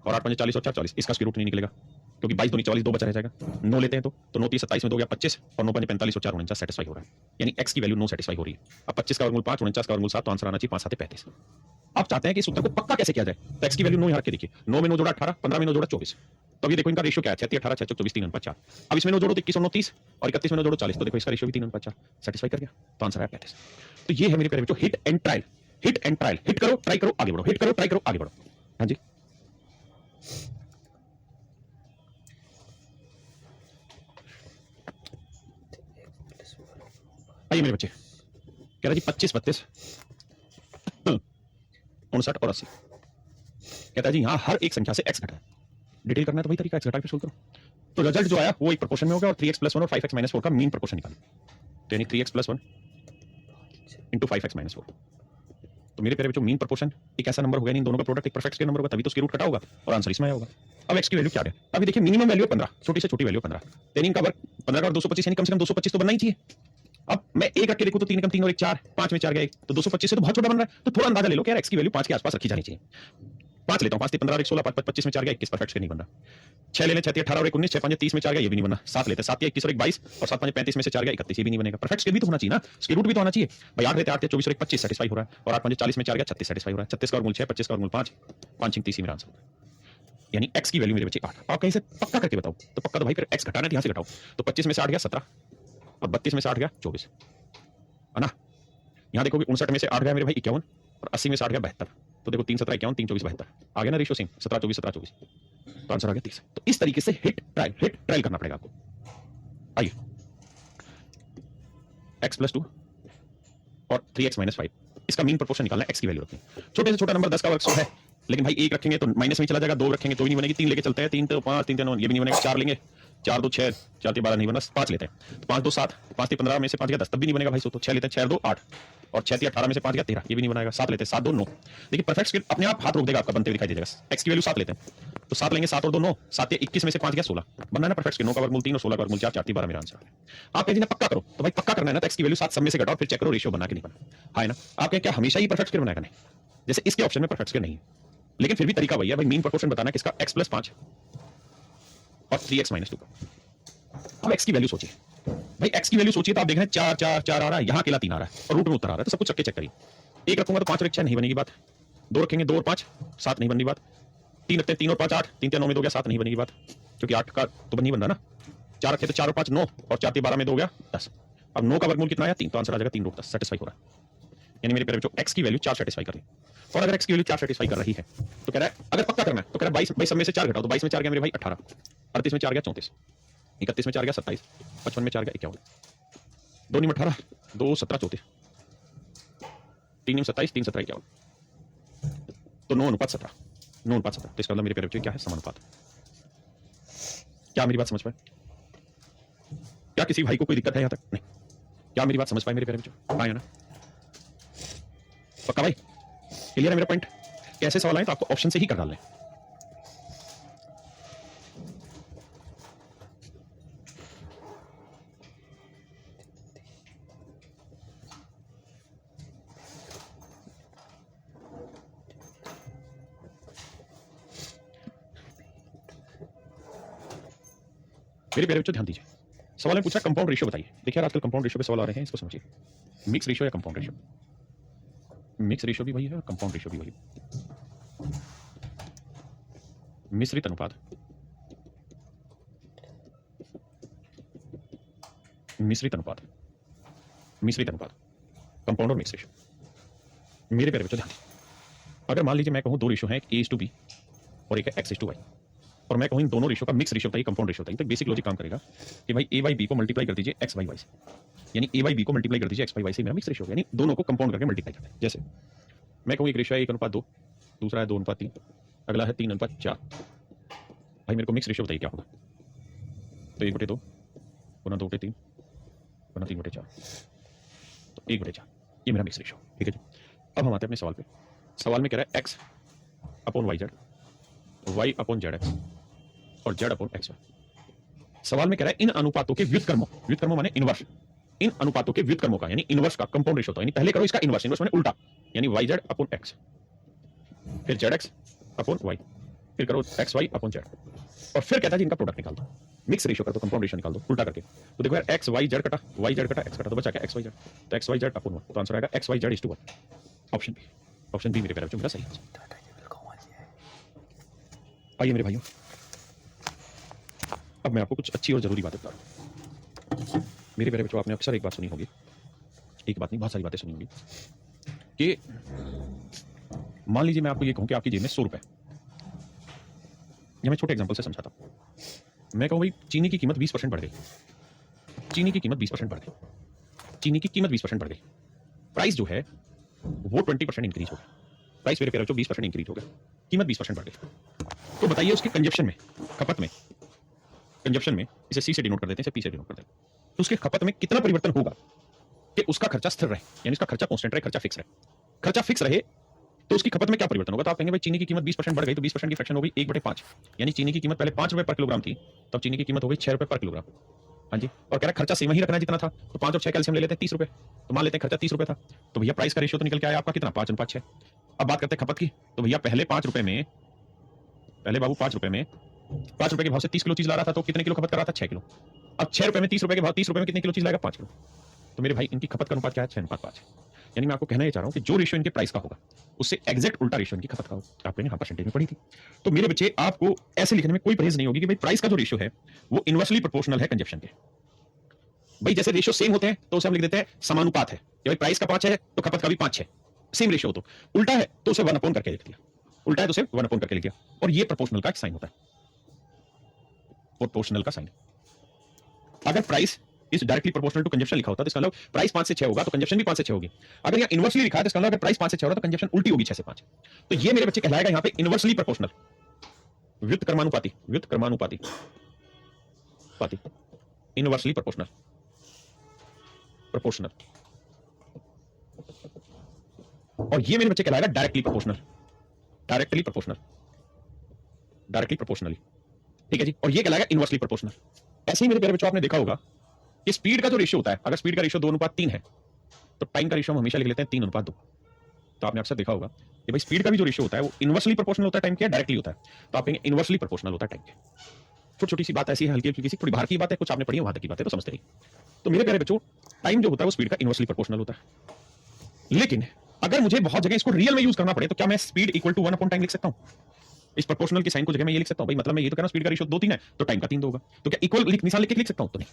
Speaker 1: और 8 5 40 और 4 40, इसका स्क्वायर रूट नहीं निकलेगा क्योंकि 22 2 44 2 बचा रह जाएगा। 9 लेते हैं तो 9 30 27 में 2 गया 25 और 9 5 45 और 4 49 सेटिस्फाई हो रहा है, यानी x की वैल्यू 9 सेटिस्फाई हो रही है। अब 25 का वर्गमूल 5 49 का वर्गमूल 7, तो आंसर आना चाहिए 5 7 35। आप चाहते हैं कि इस उत्तर को पक्का कैसे किया जाए, तो x की वैल्यू 9 यहां रख के देखिए, 9 में 9 जोड़ा 18, 15 में 9 जोड़ा 24, तो अभी देखो इनका रेशियो क्या है 36 18 6 24 3 अनुपात 4। अब इसमें 9 जोड़ो तो 21 और 9 30 और 31 में 9 जोड़ो 40, तो देखो इसका रेशियो भी 3 अनुपात 4 सेटिस्फाई कर गया, तो आंसर है 35। तो ये है मेरे प्यारे बच्चों hit and trial, hit and trial, hit करो ट्राई करो आगे बढ़ो, हिट करो ट्राई करो आगे बढ़ो। हां जी आइए मेरे बच्चे, कह रहा जी 25 32 59 और 80, कहता है जी यहाँ हर एक संख्या से x घटा है, डिटेल करना है तो वही तरीका x घटा के सोल्व करो। तो रिजल्ट जो आया वो एक प्रोपोर्शन में होगा और 3x + 1 और 5x - 4 का मीन प्रोपोर्शन निकालो, तो यानी 3x + 1 * 5x - 4। तो मेरे प्यारे बच्चों मीन प्रोपोर्शन एक ऐसा नंबर होगा, इन दोनों का प्रोडक्ट एक परफेक्ट स्क्वायर नंबर होगा, तभी तो स्क्वायर रूट कटा होगा और आंसर इसमें आया होगा। अब x की वैल्यू क्या है, अभी देखिए मिनिमम वैल्यू 15, छोटी से छोटी वैल्यू 15, यानी इनका वर्ग 15 का 225 यानी कम से कम 225 तो बनना ही चाहिए। अब मैं 1 रख के देखूं तो 3 एकम 3 और 1 4, 5 में 4 गया 1, तो 225 से तो बहुत छोटा बन रहा है। तो थोड़ा अंदाजा ले लो कि यार x की वैल्यू 5 के आसपास रखी जानी चाहिए। 5 लेता हूं, 5 3 15 और 1 16, 5 5 25 में 4 गया 21, परफेक्ट स्क्वायर नहीं बन रहा। 6 ले लें, 6 3 18 और 1 19, 6 5 30 में 4 गया, ये भी नहीं बनना। 7 लेते हैं, 7 21 और 1 22 और 7 5 35 में से 4 गया 31, ये भी नहीं बनेगा। परफेक्ट स्क्वायर भी तो होना चाहिए ना, स्क्वायर रूट भी तो होना चाहिए भाई। 8 लेते हैं, 8 24 और 1 25 सेटिस्फाई हो रहा है, और 8 5 40 में 4 गया 36 सेटिस्फाई हो रहा है। 36 का वर्गमूल 6, 25 का वर्गमूल 5, 5 6 30 मेरा आंसर होगा, यानी x की वैल्यू मेरे बच्चे 8। आप कहीं से पक्का करके बताओ, तो पक्का तो भाई फिर x घटाना है, यहां से घटाओ, तो 25 में से 8 गया 17 और 32 में से 8 गया 24, है ना। यहां देखोगे 59 में से 8 गया मेरे भाई 51 और 80 में से 8 गया 72, तो देखो 3 17 51 3 24 72 आ गया ना रेशियो सेम, 17 24 17 24, तो आंसर आ गया 30। तो इस तरीके से हिट ट्रायल करना पड़ेगा आपको। आइए x + 2 और 3x - 5, इसका मीन प्रोपोर्शन निकालना है, x की वैल्यू रखनी है। छोटे से छोटा नंबर 10 का वर्ग 100 है, लेकिन भाई 1 रखेंगे तो माइनस में चला जाएगा, 2 रखेंगे तो भी नहीं बनेगी, 3 लेके चलते हैं, 3 तो 5 3 9 ये भी नहीं बनेगा, 4 लेंगे 4 2 6 4 3 12 नहीं बना, 5 लेते हैं, तो 5 2 7 5 3 15 में से 5 गया 10, तब भी नहीं बनेगा भाई। तो 6 लेते हैं, 6 2 8 और 6 3 18 में से 5 गया 13, ये भी नहीं बनाएगा। 7 लेते हैं, 7 2 9, देखिए परफेक्ट स्क्वायर अपने आप हाथ रोक देगा आपका, बनते हुए दिखाई दे जाएगा। x की वैल्यू 7 लेते हैं, तो 7 लेंगे, 7 और 2 9, 7 या 21 में से 5 गया 16, बनना है ना परफेक्ट स्क्वायर। 9 का वर्गमूल 3 और 16 का वर्गमूल 4, 4 3 12 मेरा आंसर है। आप कहेंगे ना पक्का करो, तो भाई पक्का करना है ना, तो x की वैल्यू 7 सब में से घटाओ, फिर चेक करो रेशियो बना के नहीं बना, हां है ना। आप कहें क्या हमेशा ही परफेक्ट स्क्वायर बनाएगा, नहीं, जैसे इसके ऑप्शन में परफेक्ट स्क्वायर नहीं है, लेकिन फिर भी तरीका वही है भाई, मीन प्रोपोर्शन बताना किसका, x प्लस 5 और 3x माइनस 2 का। अब x की वैल्यू सोचिए भाई, x की वैल्यू सोचिए तो आप देख रहे हैं 4 4 4 आ रहा है, यहां अकेला 3 आ रहा है और रूट में उत्तर आ रहा है, तो सब कुछ चक्के चेक करिए। एक रखूंगा तो 5 और 1 6 नहीं बनेगी बात, 2 रखेंगे 2 और 5 7 नहीं बननी बात, 3 रखते हैं 3 और 5 8, 3 9 में 2 गया 7 नहीं बनेगी बात, क्योंकि 8 का तो नहीं बन रहा ना। 4 रखे तो 4 और 5 9 और 4 12 में 2 गया 10। अब 9 का वर्गमूल कितना आया 3, तो आंसर आ जाएगा 3 रूट 10, सेटिस्फाई हो रहा है। यानी मेरे प्यारे बच्चों x की वैल्यू 4 सेटिस्फाई कर रही है। और अगर x की वैल्यू 4 सेटिस्फाई कर रही है तो कह रहा है अगर पक्का करना है तो कह रहा है 22 भाई सब में से 4 घटाओ, तो 22 में 4 गया मेरे भाई 18, 38 में 4 गया 34, 31 में 4 गया 27, 55 में 4 गया 51, 2 में 18, 2 17 34, 3 में 27, 3 17 51, तो 9 अनुपात 17, 9 अनुपात 17। तो इसका मतलब मेरे प्यारे बच्चों क्या है, समानुपात। क्या मेरी बात समझ पाए? क्या किसी भाई को कोई दिक्कत है यहां तक? नहीं। क्या मेरी बात समझ पाए मेरे प्यारे बच्चों? पाए ना? पक्का भाई? क्लियर है मेरा पॉइंट? कैसे सवाल आए तो आपको ऑप्शन से ही कर डालना है। मेरे प्यारे बच्चों ध्यान दीजिए, सवाल में पूछा कंपाउंड रेशियो बताइए। देखिए यार आजकल कंपाउंड रेशियो पे सवाल आ रहे हैं, इसको समझिए। मिक्स रेशियो या कंपाउंड रेशियो? मिक्स रेशियो भी वही है और कंपाउंड रेशियो भी वही। मिश्रित अनुपात, मिश्रित अनुपात, मिश्रित अनुपात, कंपाउंड और मिक्स रेशियो। मेरे प्यारे बच्चों ध्यान दीजिए, अगर मान लीजिए मैं कहूं 2 रेशियो हैं, एक A/B और एक है X/Y, और मैं कहूं इन दोनों रेशियो का मिक्स रेशियो बताइए, कंपाउंड रेशियो बताइए, तो बेसिक लॉजिक काम करेगा कि भाई A/B को मल्टीप्लाई कर दीजिए XY से, यानी A/B को मल्टीप्लाई कर दीजिए XY से, मेरा मिक्स रेशियो, यानी दोनों को कंपाउंड करके मल्टीप्लाई करना है। जैसे मैं कहूं एक रेशियो है 1:2, दूसरा है 2:3, अगला है 3:4, भाई मेरे को मिक्स रेशियो बताइए क्या होगा। तो 1/2 गुना 2/3 गुना 3/4, तो 1/4, ये मेरा मिक्स रेशियो। ठीक है जी। अब हम आते हैं अपने सवाल पे। सवाल में कह रहा है x upon YZ, y upon ZX और z अपॉन XY। सवाल में कह रहा है इन अनुपातों के व्युत्क्रमों, व्युत्क्रमों माने इनवर्स, इन अनुपातों के व्युत्क्रमों का यानी इनवर्स का कंपाउंड रेशियो होता है, यानी पहले करो इसका इनवर्स, इनवर्स माने उल्टा, यानी YZ अपॉन X, फिर ZX अपॉन Y, फिर करो XY अपॉन Z, और फिर कहता है जी इनका प्रोडक्ट निकाल दो, मिक्स रेशियो कर दो, कंपाउंड रेशियो निकाल दो उल्टा करके। तो देखो यार XYZ कटा, YZ कटा, X कटा, तो बचा क्या XYZ, तो XYZ अपॉन 1, तो आंसर आएगा XYZ/1। Option B, option B मेरे प्यारे बच्चों मेरा सही है। आइए मेरे भाइयों, अब मैं आपको कुछ अच्छी और जरूरी बातें बता रहा हूं। मेरे प्यारे बच्चों आपने अक्सर एक बात सुनी होगी, एक बात नहीं बहुत सारी बातें सुनी होगी, कि मान लीजिए मैं आपको ये कहूं कि आपकी जेब में 100 रुपए, या मैं छोटे एग्जांपल से समझाता हूं। मैं कहूं भाई चीनी की कीमत 20% बढ़ गई, चीनी की कीमत 20% बढ़ गई, चीनी की कीमत 20% बढ़ गई, प्राइस जो है वो 20% इंक्रीज हो गया, प्राइस मेरे प्यारे बच्चों 20% इंक्रीज हो गया, कीमत 20% बढ़ गई। तो बताइए उसके कंजप्शन में, खपत में, कंजप्शन में, इसे सी से डिनोट कर देते हैं, इसे पी से डिनोट कर देते हैं, तो उसके खपत में कितना परिवर्तन होगा कि उसका खर्चा स्थिर रहे, यानी उसका खर्चा कांस्टेंट रहे, खर्चा फिक्स रहे। खर्चा फिक्स रहे तो उसकी खपत में क्या परिवर्तन होगा, तो आप कहेंगे भाई चीनी की कीमत 20% बढ़ गई, तो 20% की फ्रैक्शन हो गई 1/5, यानी चीनी की कीमत पहले 5 रुपए पर किलोग्राम थी, तब चीनी की कीमत हो गई 6 रुपए पर किलोग्राम। हाँ जी, और कह रहा खर्चा सेम ही रखना जितना था, तो 5 और 6 कैल्शियम ले लेते हैं 30 रुपए, तो मान लेते हैं खर्चा 30 रुपए था, तो भैया प्राइस का रेशियो तो निकल के आया आपका कितना 5:6। अब बात करते हैं खपत की, तो भैया पहले 5 रुपए में, पहले बाबू 5 रुपए में, 5 रुपए के भाव से 30 किलो चीज ला रहा था, तो कितने किलो खपत कर रहा था 6 किलो। अब 6 रुपए में 30 रुपए के भाव, 30 रुपए में कितने किलो चीज लाएगा 5 किलो। तो मेरे भाई इनकी खपत का अनुपात क्या है 6:5। यानी मैं आपको कहना ये चाह रहा हूं कि जो रेशियो इनके प्राइस का होगा उससे एग्जैक्ट उल्टा रेशियो इनकी खपत का होगा। आपने हाँ परसेंटेज में पढ़ी थी। तो मेरे बच्चे आपको ऐसे लिखने में कोई परहेज नहीं होगी कि भाई प्राइस का जो रेशियो है वो इनवर्सली प्रोपोर्शनल है कंजप्शन के। भाई जैसे रेशियो सेम होते हैं तो उसे हम लिख देते हैं समानुपात है, कि भाई प्राइस का 5 है तो खपत का भी 5 है, सेम रेशियो हो। तो उल्टा है तो उसे 1 अपॉन करके लिख दिया, उल्टा है तो उसे 1 अपॉन करके लिख दिया, और ये प्रोपोर्शनल का एक साइन होता है, प्रोपोर्शनल का साइन। अगर price is directly proportional to consumption लिखा होता तो इसका मतलब प्राइस 5 से 6 होगा तो कंजप्शन भी 5 से 6 होगी। अगर यहाँ इनवर्सली लिखा है तो इसका मतलब अगर प्राइस 5 से 6 हो रहा है तो कंजप्शन उल्टी होगी 6 से 5। तो ये मेरे बच्चे कहलाएगा यहाँ पे इनवर्सली प्रोपोर्शनल, व्युत्क्रमानुपाती, व्युत्क्रमानुपाती, पाती, इनवर्सली प्रोपोर्शनल, प्रोपोर्शनल। और ये मेरे बच्चे कहलाएगा directly proportional, directly proportional, directly proportionally. ठीक है जी, और ये कहलाएगा इनवर्सली प्रोपोर्शनल। ऐसे ही मेरे प्यारे बच्चों आपने देखा होगा कि स्पीड का जो रेशियो होता है, अगर स्पीड का रेशियो 2:3 है तो टाइम का रेशियो हम हमेशा लिख लेते हैं 3:2। तो आपने अक्सर देखा होगा कि भाई स्पीड का भी जो रेशियो होता है वो इनवर्सली प्रोपोर्शनल होता है टाइम के, डायरेक्टली होता है। तो आप कहेंगे इनवर्सली प्रोपोर्शनल होता है टाइम के। छोटी छोटी सी बात ऐसी है, हल्की हल्की सी, थोड़ी बाहर की बात है, कुछ आपने पढ़ी है वहां तक की बात है, तो समझते रहिए। तो मेरे प्यारे बच्चों, टाइम जो होता है वो स्पीड का इनवर्सली प्रोपोर्शनल होता है। लेकिन अगर मुझे बहुत जगह इसको रियल में यूज करना पड़े तो क्या मैं speed equal to 1 upon time लिख सकता हूं? इस प्रोपोर्शनल की साइन को जगह मैं ये लिख सकता हूं, भाई मतलब मैं ये तो कह रहा हूं स्पीड का रेशियो 2-3 है तो टाइम का 3 होगा। तो क्या इक्वल निशान लिख के लिख सकता हूं? तो नहीं,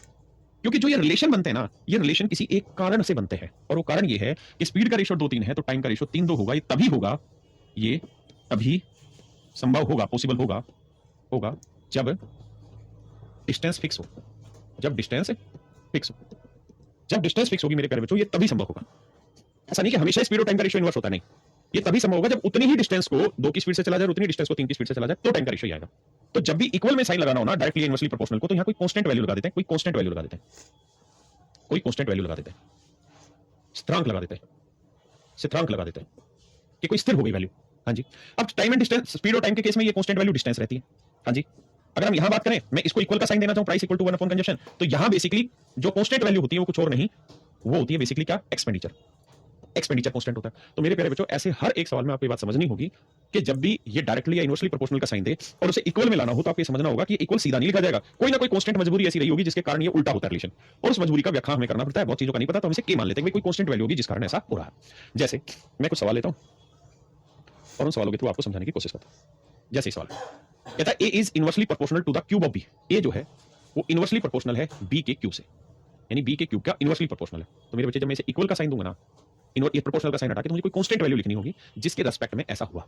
Speaker 1: क्योंकि जो ये रिलेशन बनते हैं ना, ये रिलेशन किसी एक कारण से बनते हैं, और वो कारण ये है कि स्पीड का रेशियो 2-3 है तो टाइम का रेशियो 3-2 होगा। ये तभी होगा, ये तभी संभव होगा, पॉसिबल होगा होगा जब डिस्टेंस फिक्स हो। जब डिस्टेंस फिक्स हो, जब डिस्टेंस फिक्स होगी मेरे प्यारे बच्चों, ये तभी संभव होगा। ऐसा नहीं कि हमेशा स्पीड और टाइम का रेशियो इनवर्स होता नहीं, ये तभी संभव होगा जब उतनी ही डिस्टेंस को 2 की स्पीड से चला जाए, उतनी डिस्टेंस को 3 की स्पीड से चला जाए, तो टाइम का रेशियो आएगा। तो जब भी इक्वल में साइन लगाना हो ना, डायरेक्टली इनवर्सली प्रोपोर्शनल को, तो यहां कोई कांस्टेंट वैल्यू लगा देते हैं, कोई कांस्टेंट वैल्यू लगा देते हैं, कोई कांस्टेंट वैल्यू लगा देते हैं, स्थिरांक लगा देते हैं, स्थिरांक लगा देते हैं कि कोई स्थिर हो गई वैल्यू। हाँ जी। अब टाइम एंड डिस्टेंस, स्पीड और टाइम के केस में ये कांस्टेंट वैल्यू डिस्टेंस रहती है। हाँ जी। अगर हम यहां बात करें, मैं इसको इक्वल का साइन देना चाहूं, price equal to 1 upon consumption, तो यहां बेसिकली जो कांस्टेंट वैल्यू होती है वो कुछ और नहीं, वो होती है बेसिकली क्या? एक्सपेंडिचर। एक्सपेंडिचर कांस्टेंट होता है। तो मेरे प्यारे बच्चों, ऐसे हर एक सवाल में आपको ये बात समझनी होगी कि जब भी ये डायरेक्टली या इनवर्सली प्रोपोर्शनल का साइन दे और उसे इक्वल में लाना हो, तो आपको ये समझना होगा कि इक्वल सीधा नहीं लिखा जाएगा, कोई ना कोई कांस्टेंट मजबूरी ऐसी रही होगी जिसके कारण ये उल्टा होता है रिलेशन, और उस मजबूरी का व्याख्या हमें करना पड़ता है। बहुत चीजों का नहीं पता तो हम इसे के मान लेते हैं कि कोई कांस्टेंट वैल्यू होगी जिस कारण ऐसा हो रहा है। जैसे मैं कुछ सवाल लेता हूं और उन सवालों के थ्रू आपको समझाने की कोशिश करता हूं। जैसे सवाल कहता है A is inversely proportional to the cube of B. A जो है वो इनवर्सली प्रोपोर्शनल है बी के क्यूब से, यानी बी के क्यूब का इनवर्सली प्रोपोर्शनल है। तो मेरे बच्चे, जब मैं इसे इक्वल का साइन दूंगा ना, ये प्रोपोर्शनल का साइन हटा के, तो मुझे कोई कांस्टेंट वैल्यू लिखनी होगी जिसके रेस्पेक्ट में ऐसा हुआ।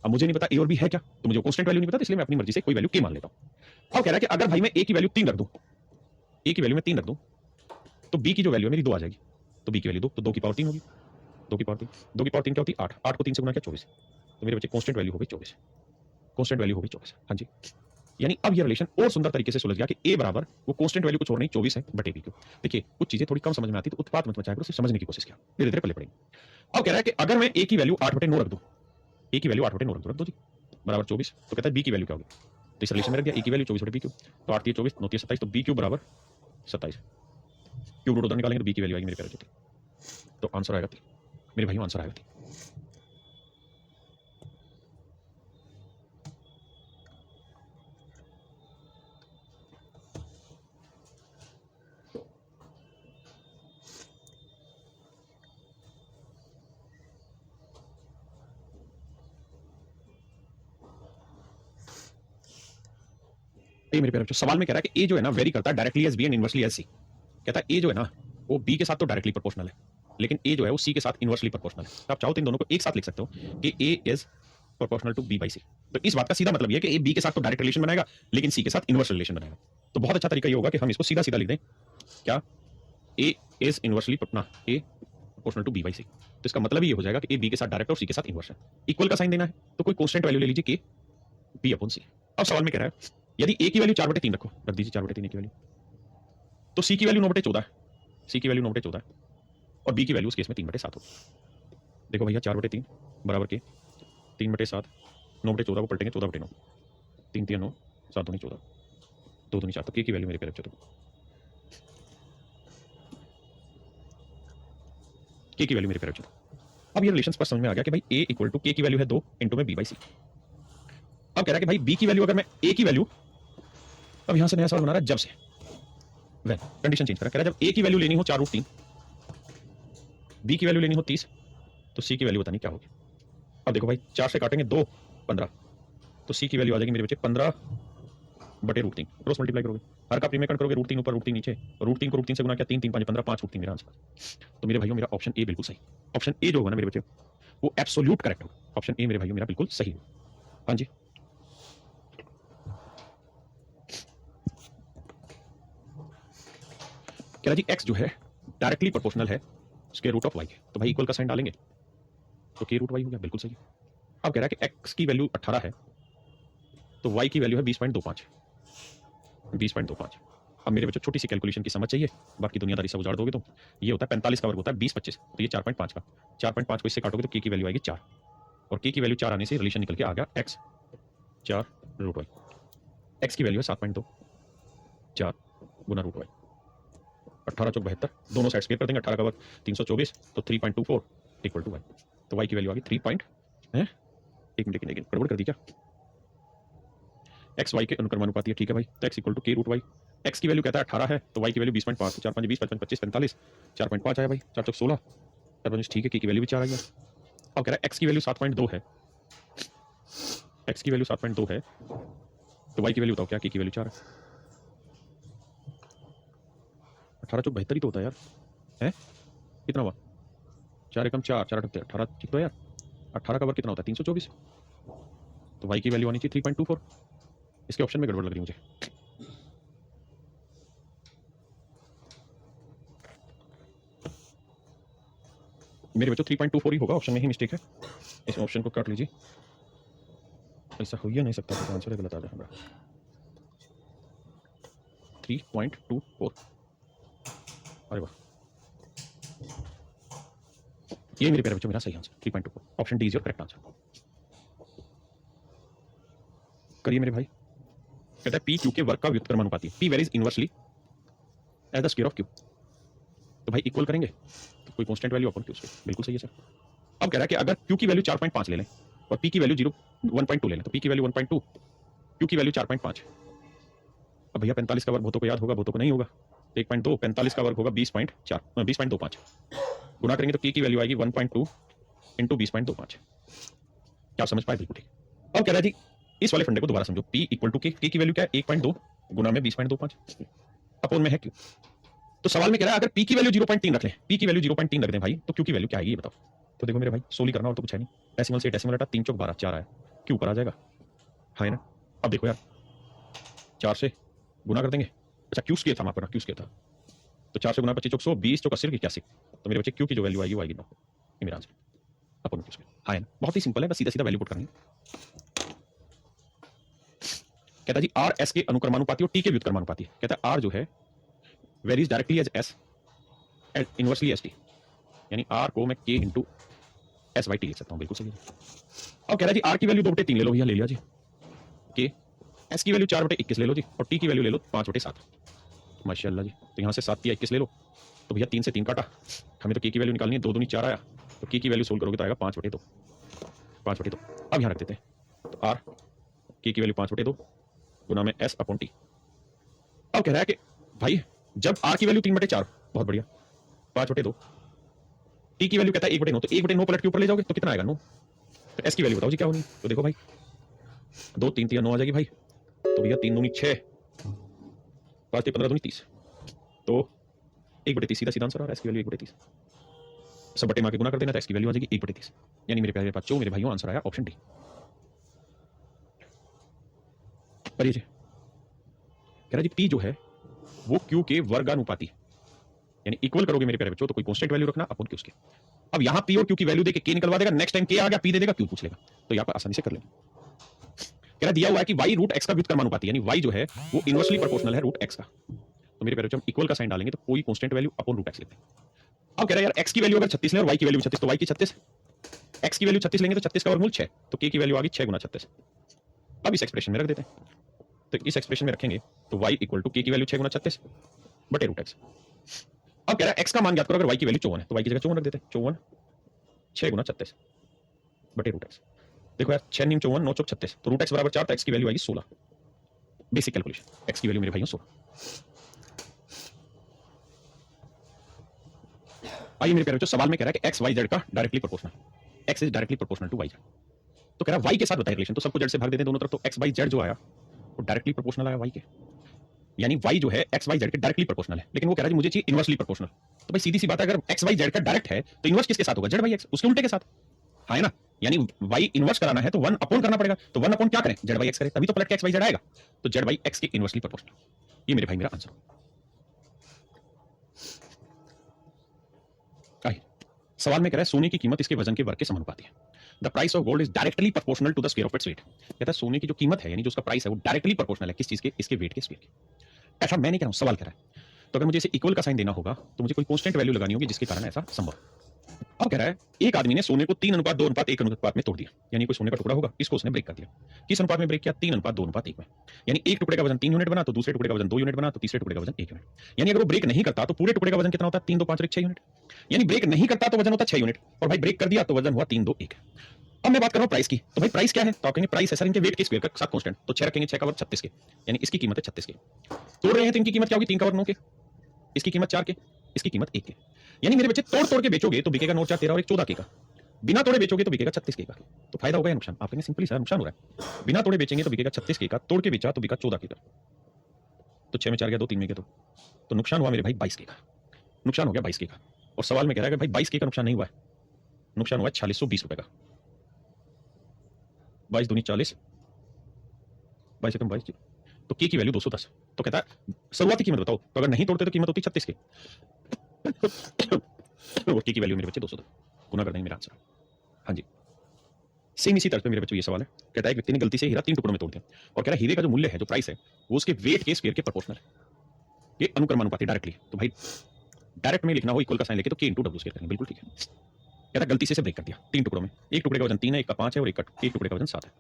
Speaker 1: अब मुझे नहीं पता ए और बी है क्या, तो मुझे कांस्टेंट वैल्यू नहीं पता, इसलिए मैं अपनी मर्जी से कोई वैल्यू के मान लेता हूं। अब कह रहा है कि अगर भाई मैं ए की वैल्यू 3 रख दूं, ए की वैल्यू मैं 3 रख दूं, तो बी की जो वैल्यू है मेरी 2 आ जाएगी। तो बी की वैल्यू 2, तो 2 की पावर 3 होगी, 2 की पावर 3, 2 की पावर 3 क्या होती है? 8, 8 को 3 से गुणा किया 24। तो मेरे बच्चे कांस्टेंट वैल्यू हो गई 24, कांस्टेंट वैल्यू हो गई 24। हाँ जी। यानी अब ये रिलेशन और सुंदर तरीके से सुलझ गया कि ए बराबर वो कांस्टेंट वैल्यू कुछ और नहीं 24 है बटे बी क्यूब। देखिए कुछ चीजें थोड़ी कम समझ में आती तो उत्पात मत मचाया करो, सिर्फ समझने की कोशिश किया, धीरे धीरे पल्ले पड़ेंगे। अब कह रहा है कि अगर मैं ए की वैल्यू 8 बटे 9 रख दूं, ए की वैल्यू 8 बटे 9 रख दो जी, बराबर 24, तो कहता है बी की वैल्यू क्या होगी? तो इस रिलेशन में रख दिया, ए की वैल्यू 24 बटे बी क्यूब, तो 8 3 24 9 3 27, तो बी क्यूब बराबर 27। क्यूब रूट उधर निकालेंगे तो बी की वैल्यू आएगी मेरे प्यारे बच्चों, तो आंसर आएगा 3। मेरे भाई आंसर आएगा 3। ए मेरे प्यारे बच्चों, सवाल में कह रहा है कि ए जो है ना वेरी करता है directly as B and inversely as C. कहता है ए जो है ना वो बी के साथ तो डायरेक्टली प्रोपोर्शनल है, लेकिन ए जो है वो सी के साथ इनवर्सली प्रोपोर्शनल है। तो आप चाहो तो इन दोनों को एक साथ लिख सकते हो कि A is proportional to B by C. तो इस बात का सीधा मतलब ये है कि ए बी के साथ तो डायरेक्ट रिलेशन बनाएगा, लेकिन सी के साथ इनवर्स रिलेशन बनाएगा। तो बहुत अच्छा तरीका ये होगा कि हम इसको सीधा सीधा लिख दें, क्या? ए इज इनवर्सली ना ए proportional to B by C. तो इसका मतलब ये हो जाएगा कि ए बी के साथ डायरेक्ट और सी के साथ इनवर्स है। इक्वल का साइन देना है तो कोई कांस्टेंट वैल्यू ले लीजिए के बी अपॉन सी। अब सवाल में कह रहा है यदि ए की वैल्यू 4 बटे 3 रखो, रख दीजिए 4 बटे 3 की वैल्यू, तो सी की वैल्यू 9 बटे 14 है, सी की वैल्यू 9 बटे 14 है, और बी की वैल्यू उस केस में 3 बटे 7 होगी। देखो भैया 4 बटे 3 बराबर के 3 बटे 7, 9 बटे 14 को पलटेंगे 14 बटे 9, 3 3 9, 7 दूनी 14, 2 दूनी 4, तो के की वैल्यू मेरे प्यारे बच्चों, के की वैल्यू मेरे प्यारे बच्चों। अब ये रिलेशन पर समझ में आ गया कि भाई ए इक्वल टू के की वैल्यू है 2 इंटू में बी बाई सी। अब कह रहा है कि भाई बी की वैल्यू, अगर मैं ए की वैल्यू, अब यहां से नया सवाल बना रहा है जब से, वैन कंडीशन चेंज करा, कह रहा है जब ए की वैल्यू लेनी हो 4 रूट 3, बी की वैल्यू लेनी हो 30, तो सी की वैल्यू बतानी क्या होगी। अब देखो भाई 4 से काटेंगे 2 15, तो सी की वैल्यू आ जाएगी मेरे बच्चे 15 बटे रूट 3, क्रॉस मल्टीप्लाई करोगे, हर का प्रीमेकन करोगे, रूट 3 ऊपर रूट 3 नीचे, रूट 3 को रूट 3 से गुणा किया 3 3 5 15, 5 रूट 3 मेरा आंसर। तो मेरे भाइयों मेरा ऑप्शन ए बिल्कुल सही, ऑप्शन ए जो होगा ना मेरे बच्चे वो एब्सोल्यूट करेक्ट होगा, ऑप्शन ए मेरे भाइयों मेरा बिल्कुल सही होगा। हाँ जी। कह रहा जी एक्स जो है डायरेक्टली प्रोपोर्शनल है स्क्वायर रूट ऑफ वाई के, तो भाई इक्वल का साइन डालेंगे तो के रूट वाई हो गया, बिल्कुल सही। अब कह रहा है कि एक्स की वैल्यू 18 है तो वाई की वैल्यू है 20.25, 20.25। अब मेरे बच्चों छोटी सी कैलकुलेशन की समझ चाहिए, बाकी दुनियादारी सब उजाड़ दोगे तो ये होता है 45 का वर्ग होता है 20 25, तो ये 4.5 का, 4.5 को इससे काटोगे तो के की वैल्यू आएगी 4, और के की वैल्यू 4 आने से रिलेशन निकल के आ गया एक्स 4 रूट वाई। एक्स की वैल्यू है 7.2, 4 गुना रूट वाई, 18 चौक 72, दोनों साइड स्क्वायर कर देंगे, 18 का वर्ग 324, तो 3.24 इक्वल टू वाई। तो y की वैल्यू आ गई 3 पॉइंट है, एक मिनट गड़बड़ कर दी क्या, x y के अनुक्रमानुपाती है, ठीक है भाई। तो x equal to k root y, x की वैल्यू कहता है 18 है तो y की वैल्यू 20.5, 4 5 20 55 25 45, 4.5 आया भाई, 4 चौक 16, 4 5 ठीक है, k की वैल्यू भी 4 आ गया। अब कह रहा है x की वैल्यू 7.2 है, x की वैल्यू 7.2 है तो y की वैल्यू बताओ क्या, k की वैल्यू 4 है। 18 चौक 72 ही तो होता है यार, है कितना हुआ, 4 एकम 4, 4 अठहत्तर 18, ठीक तो है यार। 18 का वर्ग कितना होता है 324, तो y की वैल्यू आनी चाहिए 3.24। इसके ऑप्शन में गड़बड़ लग रही मुझे। मेरे बच्चों 3.24 ही होगा, ऑप्शन में ही मिस्टेक है, इस ऑप्शन को काट लीजिए। ऐसा हो ही नहीं सकता, तो आंसर गलत आ जाए हमारा। 3.24, अरे वाह, ये मेरे प्यारे बच्चों मेरा सही answer 3.24, option D is your correct answer. करिए मेरे भाई। कहता है पी क्यू के वर्ग का व्युत्क्रमानुपाती, P varies inversely as the square of Q. तो भाई इक्वल करेंगे तो कोई कांस्टेंट वैल्यू अपन क्यू से, बिल्कुल सही है सर। अब कह रहा है कि अगर क्यू की वैल्यू 4.5 ले लें और पी की वैल्यू 1.2 ले लें, तो पी की वैल्यू 1.2, क्यू की वैल्यू 4.5। अब भैया 45 का वर्ग बहुतों को याद होगा, बहुतों को नहीं होगा, 1.2, 45 का वर्ग होगा 20.4 20.25, गुणा करेंगे तो k की वैल्यू आएगी 1.2 इंटू 20.25। क्या आप समझ पाए, बिल्कुल ठीक। अब कह रहा है जी इस वाले फंडे को दोबारा समझो, p इक्वल टू k की वैल्यू क्या है 1.2 गुणा में 20.25 अपोन में है q। तो सवाल में कह रहा है अगर p की वैल्यू 0.3 रख लें, p की वैल्यू 0.3 रख दें भाई, तो q की वैल्यू क्या आएगी ये बताओ। तो देखो मेरे भाई सोली करना और तो कुछ है नहीं, डेसिमल से डेसिमल हटा 3 चौक 12 4 आया, q ऊपर आ जाएगा, है ना। अब देखो यार 4 से गुना कर देंगे, अच्छा q स्क्वायर था, माफ करना q स्क्वायर था, तो 4 से गुना 25 चौक 100, 20 चौक 80 81, तो मेरे बच्चे q की जो वैल्यू आएगी वो आएगी 9, ये मेरा आंसर अपन q स्क्वायर, है ना। बहुत ही सिंपल है, बस सीधा सीधा वैल्यू पुट करनी है। कहता है जी r s के अनुक्रमानुपाती और t के व्युत्क्रमानुपाती है। कहता है r जो है varies directly as s and inversely s t, यानी r को मैं k into s y t लिख सकता हूँ, बिल्कुल सही है। अब कह रहा है जी r की वैल्यू 2/3 ले लो भैया, ले लिया जी, k s की वैल्यू 4/21 ले लो जी, और t की वैल्यू ले लो 5/7, माशाल्लाह जी। तो यहाँ से 7 या 21 ले लो, तो भैया 3 से 3 काटा, हमें तो k की वैल्यू निकालनी है, 2 दूनी 4 आया, तो k की वैल्यू सोल्व करोगे तो आएगा 5/2, 5/2। अब यहाँ रख देते हैं, तो r k की वैल्यू 5/2 गुना में s अपॉन t। अब कह रहा है कि भाई जब r की वैल्यू 3/4, बहुत बढ़िया, 5/2, t की वैल्यू कहता है 1/9, तो 1/9 पलट के ऊपर ले जाओगे तो कितना आएगा 9। तो s की वैल्यू बताओ जी क्या होनी। तो देखो भाई 2 3 3 9 आ जाएगी भाई, तो भैया 3 दूनी 6, 5 15 दूनी 30, तो 1/30 सीधा सीधा आंसर आ रहा है, s की वैल्यू 1/30, सब बटे मार के गुना कर देना तो s की वैल्यू आ जाएगी 1/30, यानी मेरे प्यारे बच्चों मेरे भाइयों आंसर आया ऑप्शन डी। करिए जी। कह रहा जी p जो है वो q के वर्गानुपाती, यानी इक्वल करोगे मेरे प्यारे बच्चों तो कोई कांस्टेंट वैल्यू रखना अपन q के। अब यहां p और q की वैल्यू देके k निकलवा देगा, नेक्स्ट टाइम k आ गया p दे देगा q पूछ लेगा, तो यहां पर आसानी से कर लेंगे। कह रहा दिया हुआ है कि y रूट x का व्युत्क्रमानुपाती, यानी y जो है वो इनवर्सली प्रोपोर्शनल है रूट x का, तो मेरे प्यारे बच्चों हम इक्वल का साइन डालेंगे तो कोई कांस्टेंट वैल्यू अपन रूट x लेते हैं। अब कह रहा है यार x की वैल्यू अगर 36 लें और y की वैल्यू 36, तो y की 36, x की वैल्यू 36 लेंगे तो 36 का वर्गमूल 6, तो k की वैल्यू आ गई 6 गुना 36। अब इस एक्सप्रेशन में रख देते हैं, तो इस एक्सप्रेशन में रखेंगे तो y इक्वल टू k की वैल्यू 6 गुना 36 बटे रूट x। अब कह रहा है x का मान ज्ञात करो अगर y की वैल्यू 54 है, तो y की जगह 54 रख देते हैं, 54 6 गुना 36 बटे रूट x। देखो यार 6 नीम 54 9 चौक 36, तो रूट x बराबर 4, तो x की वैल्यू आएगी 16, बेसिक कैलकुलेशन, x की वैल्यू मेरे भाइयों 16। आइए मेरे प्यारे बच्चों सवाल में कह रहा है कि x y z का directly proportional, x is directly proportional to y z, तो कह रहा है y के साथ बताइए रिलेशन, तो सबको z से भाग देते हैं दोनों तरफ, तो x y z जो आया वो डायरेक्टली प्रोपोर्शनल आया y के, यानी y जो है x y z के डायरेक्टली प्रोपोर्शनल है, लेकिन वो कह रहा है मुझे चाहिए इनवर्सली प्रोपोर्शनल। तो भाई सीधी सी बात है अगर x y z का डायरेक्ट है तो इनवर्स किसके साथ होगा, z by x, उसके उल्टे के साथ, है ना। यानी y इनवर्स कराना है तो 1 अपॉन करना पड़ेगा, तो 1 अपॉन क्या करें z by x करें, तभी तो पलट के x y z आएगा, तो z by x के इनवर्सली प्रोपोर्शनल, ये मेरे भाई मेरा आंसर। सवाल में कह रहा है सोने की कीमत इसके वजन के वर्ग के समानुपाती है, the price of gold is directly proportional to the square of its weight. कहता है सोने की जो कीमत है यानी जो उसका प्राइस है वो डायरेक्टली प्रोपोर्शनल है किस चीज के, इसके वेट के स्क्वायर के। ऐसा मैं नहीं कह रहा हूं, सवाल कह रहा है, तो अगर मुझे इसे इक्वल का साइन देना होगा तो मुझे कोई कांस्टेंट वैल्यू लगानी होगी जिसके कारण ऐसा संभव। अब कह रहा है एक आदमी ने सोने को 3:2:1 अनुपात में तोड़ दिया, यानी कोई सोने का टुकड़ा होगा, इसको उसने ब्रेक कर दिया। किस अनुपात में ब्रेक किया? 3:2:1 में। यानी एक टुकड़े का वजन 3 यूनिट बना, तो दूसरे टुकड़े का वजन 2 यूनिट बना, तो तीसरे टुकड़े का वजन 1 यूनिट। यानी अगर वो ब्रेक नहीं करता तो पूरे टुकड़े का वजन कितना होता? 3 2 5 6 यूनिट। यानी ब्रेक नहीं करता तो वजन होता 6 यूनिट, और भाई ब्रेक कर दिया तो वजन हुआ 3 2 1। अब मैं बात कर रहा हूं प्राइस की, तो भाई प्राइस क्या है? तो आप कहेंगे प्राइस है सर इनके वेट के स्क्वायर का साथ कांस्टेंट, तो 6 रखेंगे, 6 का वर्ग 36 के, यानी इसकी कीमत है 36 के। तोड़ रहे हैं तो इनकी कीमत क्या होगी? 3 का वर्ग 9 के, इसकी कीमत 4 के, इसकी कीमत 1 के। यानी मेरे बच्चे तोड़ तोड़ के बेचोगे तो बिकेगा 9 4 13 और 1 14 के का, बिना तोड़े बेचोगे तो बिकेगा 36 के का। तो फायदा होगा या नुकसान? आप कहेंगे सिंपली सर नुकसान हो रहा है। बिना तोड़े बेचेंगे तो बिकेगा 36 के का, तोड़ के बेचा तो बिका 14 के का। तो 6 में 4 गया, 2 3 में गया, तो नुकसान हुआ मेरे भाई 22 के का। नुकसान हो गया 22 के का। और सवाल में कह रहा है कि भाई 22 के का नुकसान नहीं हुआ है, नुकसान हुआ 4620 रुपए का। 22 दूनी 40, 22 एकम 22, तो के की वैल्यू 210। तो कहता है शुरुआती कीमत बताओ, तो अगर नहीं तोड़ते तो कीमत होती 36 के, और के की वैल्यू मेरे बच्चे 210। गुना कर देंगे मेरा आंसर। हाँ जी, सेम इसी तरह पे मेरे बच्चों ये सवाल है। कहता है एक व्यक्ति ने गलती से हीरा 3 टुकड़ों में तोड़ दिया, और कह रहा है हीरे का जो मूल्य है, जो प्राइस है, वो उसके वेट के स्क्वायर के प्रोपोर्शनल है। ये अनुक्रमानुपाती डायरेक्टली, तो भाई डायरेक्ट में लिखना हो इक्वल का साइन लेके तो के इंटू डब्ल्यू स्क्वायर करेंगे, बिल्कुल ठीक है। कहता है गलती से ब्रेक कर दिया 3 टुकड़ों में, एक टुकड़े का वजन 3 है, एक का 5 है, और एक टुकड़े का वजन 7 है।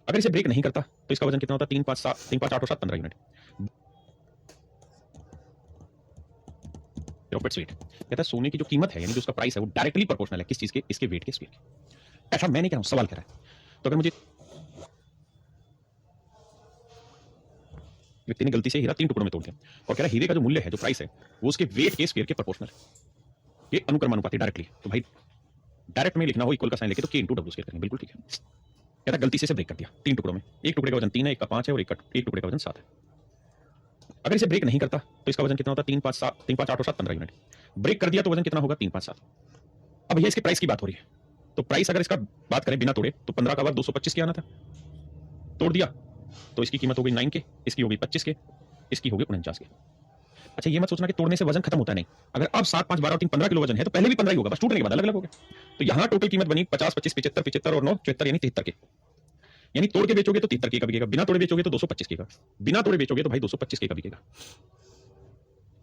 Speaker 1: अगर इसे ब्रेक नहीं करता तो इसका वजन कितना होता? 3 5 7, 3 5 8 और 7 15 यूनिट। प्रॉफिट वेट कहता है सोने की जो कीमत है, यानी जो उसका प्राइस है, वो डायरेक्टली प्रोपोर्शनल है किस चीज के? इसके वेट के स्क्वायर के। ऐसा मैं नहीं कह रहा हूं, सवाल कह रहा है। तो अगर मुझे व्यक्ति ने गलती से हीरा 3 टुकड़ों में तोड़ दिया, और कह रहा है हीरे का जो मूल्य है, जो प्राइस है, वो उसके वेट के स्क्वायर के प्रोपोर्शनल है। ये अनुक्रमानुपाती डायरेक्टली, तो भाई डायरेक्ट में लिखना हो इक्वल का साइन लेके तो के इंटू डब्ल्यू स्क्वायर करेंगे, बिल्कुल ठीक है। कहता है गलती से ब्रेक कर दिया 3 टुकड़ों में, एक टुकड़े का वजन 3 है, एक का 5 है, और एक टुकड़े का वजन 7 है। अगर इसे ब्रेक नहीं करता तो इसका वजन कितना होता? 3 5 7, 3 5 8 और 7 15 यूनिट। ब्रेक कर दिया तो वजन कितना होगा? 3 5 7। अब भैया इसके प्राइस की बात हो रही है, तो प्राइस अगर इसका बात करें बिना तोड़े तो 15 का वर्ग 225 के आना था, तोड़ दिया तो इसकी कीमत हो गई 9 के, इसकी हो गई 25 के, इसकी हो गई 49 के। अच्छा ये मत सोचना कि तोड़ने से वजन खत्म होता है, नहीं। अगर अब 7 5 12 और 3 15 किलो वजन है तो पहले भी 15 ही होगा, बस टूटने के बाद अलग अलग हो गया। तो यहां टोटल कीमत बनी 50 25 75 75 और 9 74, यानी 73 के। यानी तोड़ के बेचोगे तो 73 के का बिकेगा, बिना तोड़े बेचोगे तो 225 के का, बिना तोड़े बेचोगे तो भाई 225 के का बिकेगा।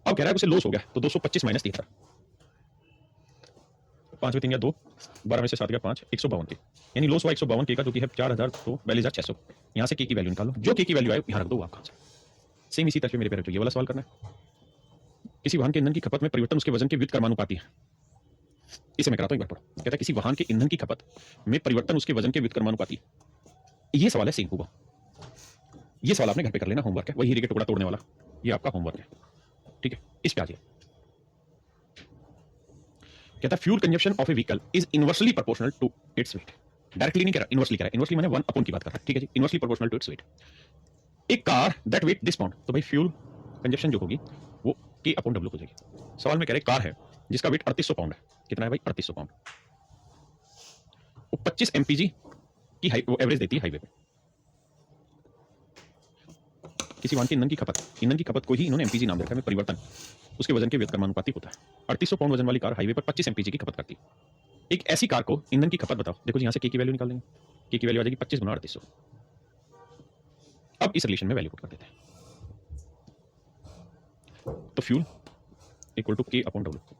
Speaker 1: अब कह रहा है उसे लॉस हो गया, तो 225 माइनस 73, 5 में 3 या 2, 12 में से 7 गया 5, 152 के, यानी लॉस हुआ 152 के का, जो कि है 42,600। यहां से के की वैल्यू निकालो, जो के की वैल्यू आए यहां रख दो, आपका आंसर। सेम इसी तरह से मेरे पेरेंट ये वाला सवाल करना है। किसी वाहन के ईंधन की खपत में परिवर्तन उसके वजन के व्युत्क्रमानुपाती है। इसे मैं कराता हूं एक बार पढ़ो। कहता है किसी वाहन के ईंधन की खपत में परिवर्तन उसके वजन के व्युत्क्रमानुपाती। ये सवाल है सेम होगा, ये सवाल आपने घर पे कर लेना, होमवर्क है, वही हीरे के टुकड़ा तोड़ने वाला, ये आपका होमवर्क है, ठीक है। इस पे आ जाइए। कहता है fuel consumption of a vehicle is inversely proportional to its weight. Directly नहीं कह रहा, इनवर्सली कह रहा है। इनवर्सली माने 1 अपॉन की बात कर रहा है, ठीक है जी। Inversely proportional to its weight. एक car that weight this pound, तो भाई फ्यूल कंजप्शन जो होगी वो के अपॉन डब्ल्यू हो जाएगी। सवाल में कह रहे कार है जिसका वेट 3800 पाउंड है। कितना है भाई? 3800 पाउंड। वो 25 एमपीजी की एवरेज देती है हाईवे पे। किसी वाहन के ईंधन की खपत को ही इन्होंने एमपीजी नाम रखा है, परिवर्तन उसके वजन के व्युत्क्रमानुपाती होता है। 3800 पाउंड वजन वाली कार हाईवे पर 25 एमपीजी की खपत करती है। एक ऐसी कार को ईंधन की खपत बताओ। देखो जी, यहां से के की वैल्यू निकाल देंगे, के की वैल्यू आ जाएगी 25 गुना 3800। अब इस रिलेशन में वैल्यू पुट कर देते हैं, तो फ्यूल इक्वल टू के अपॉन डब्ल्यू।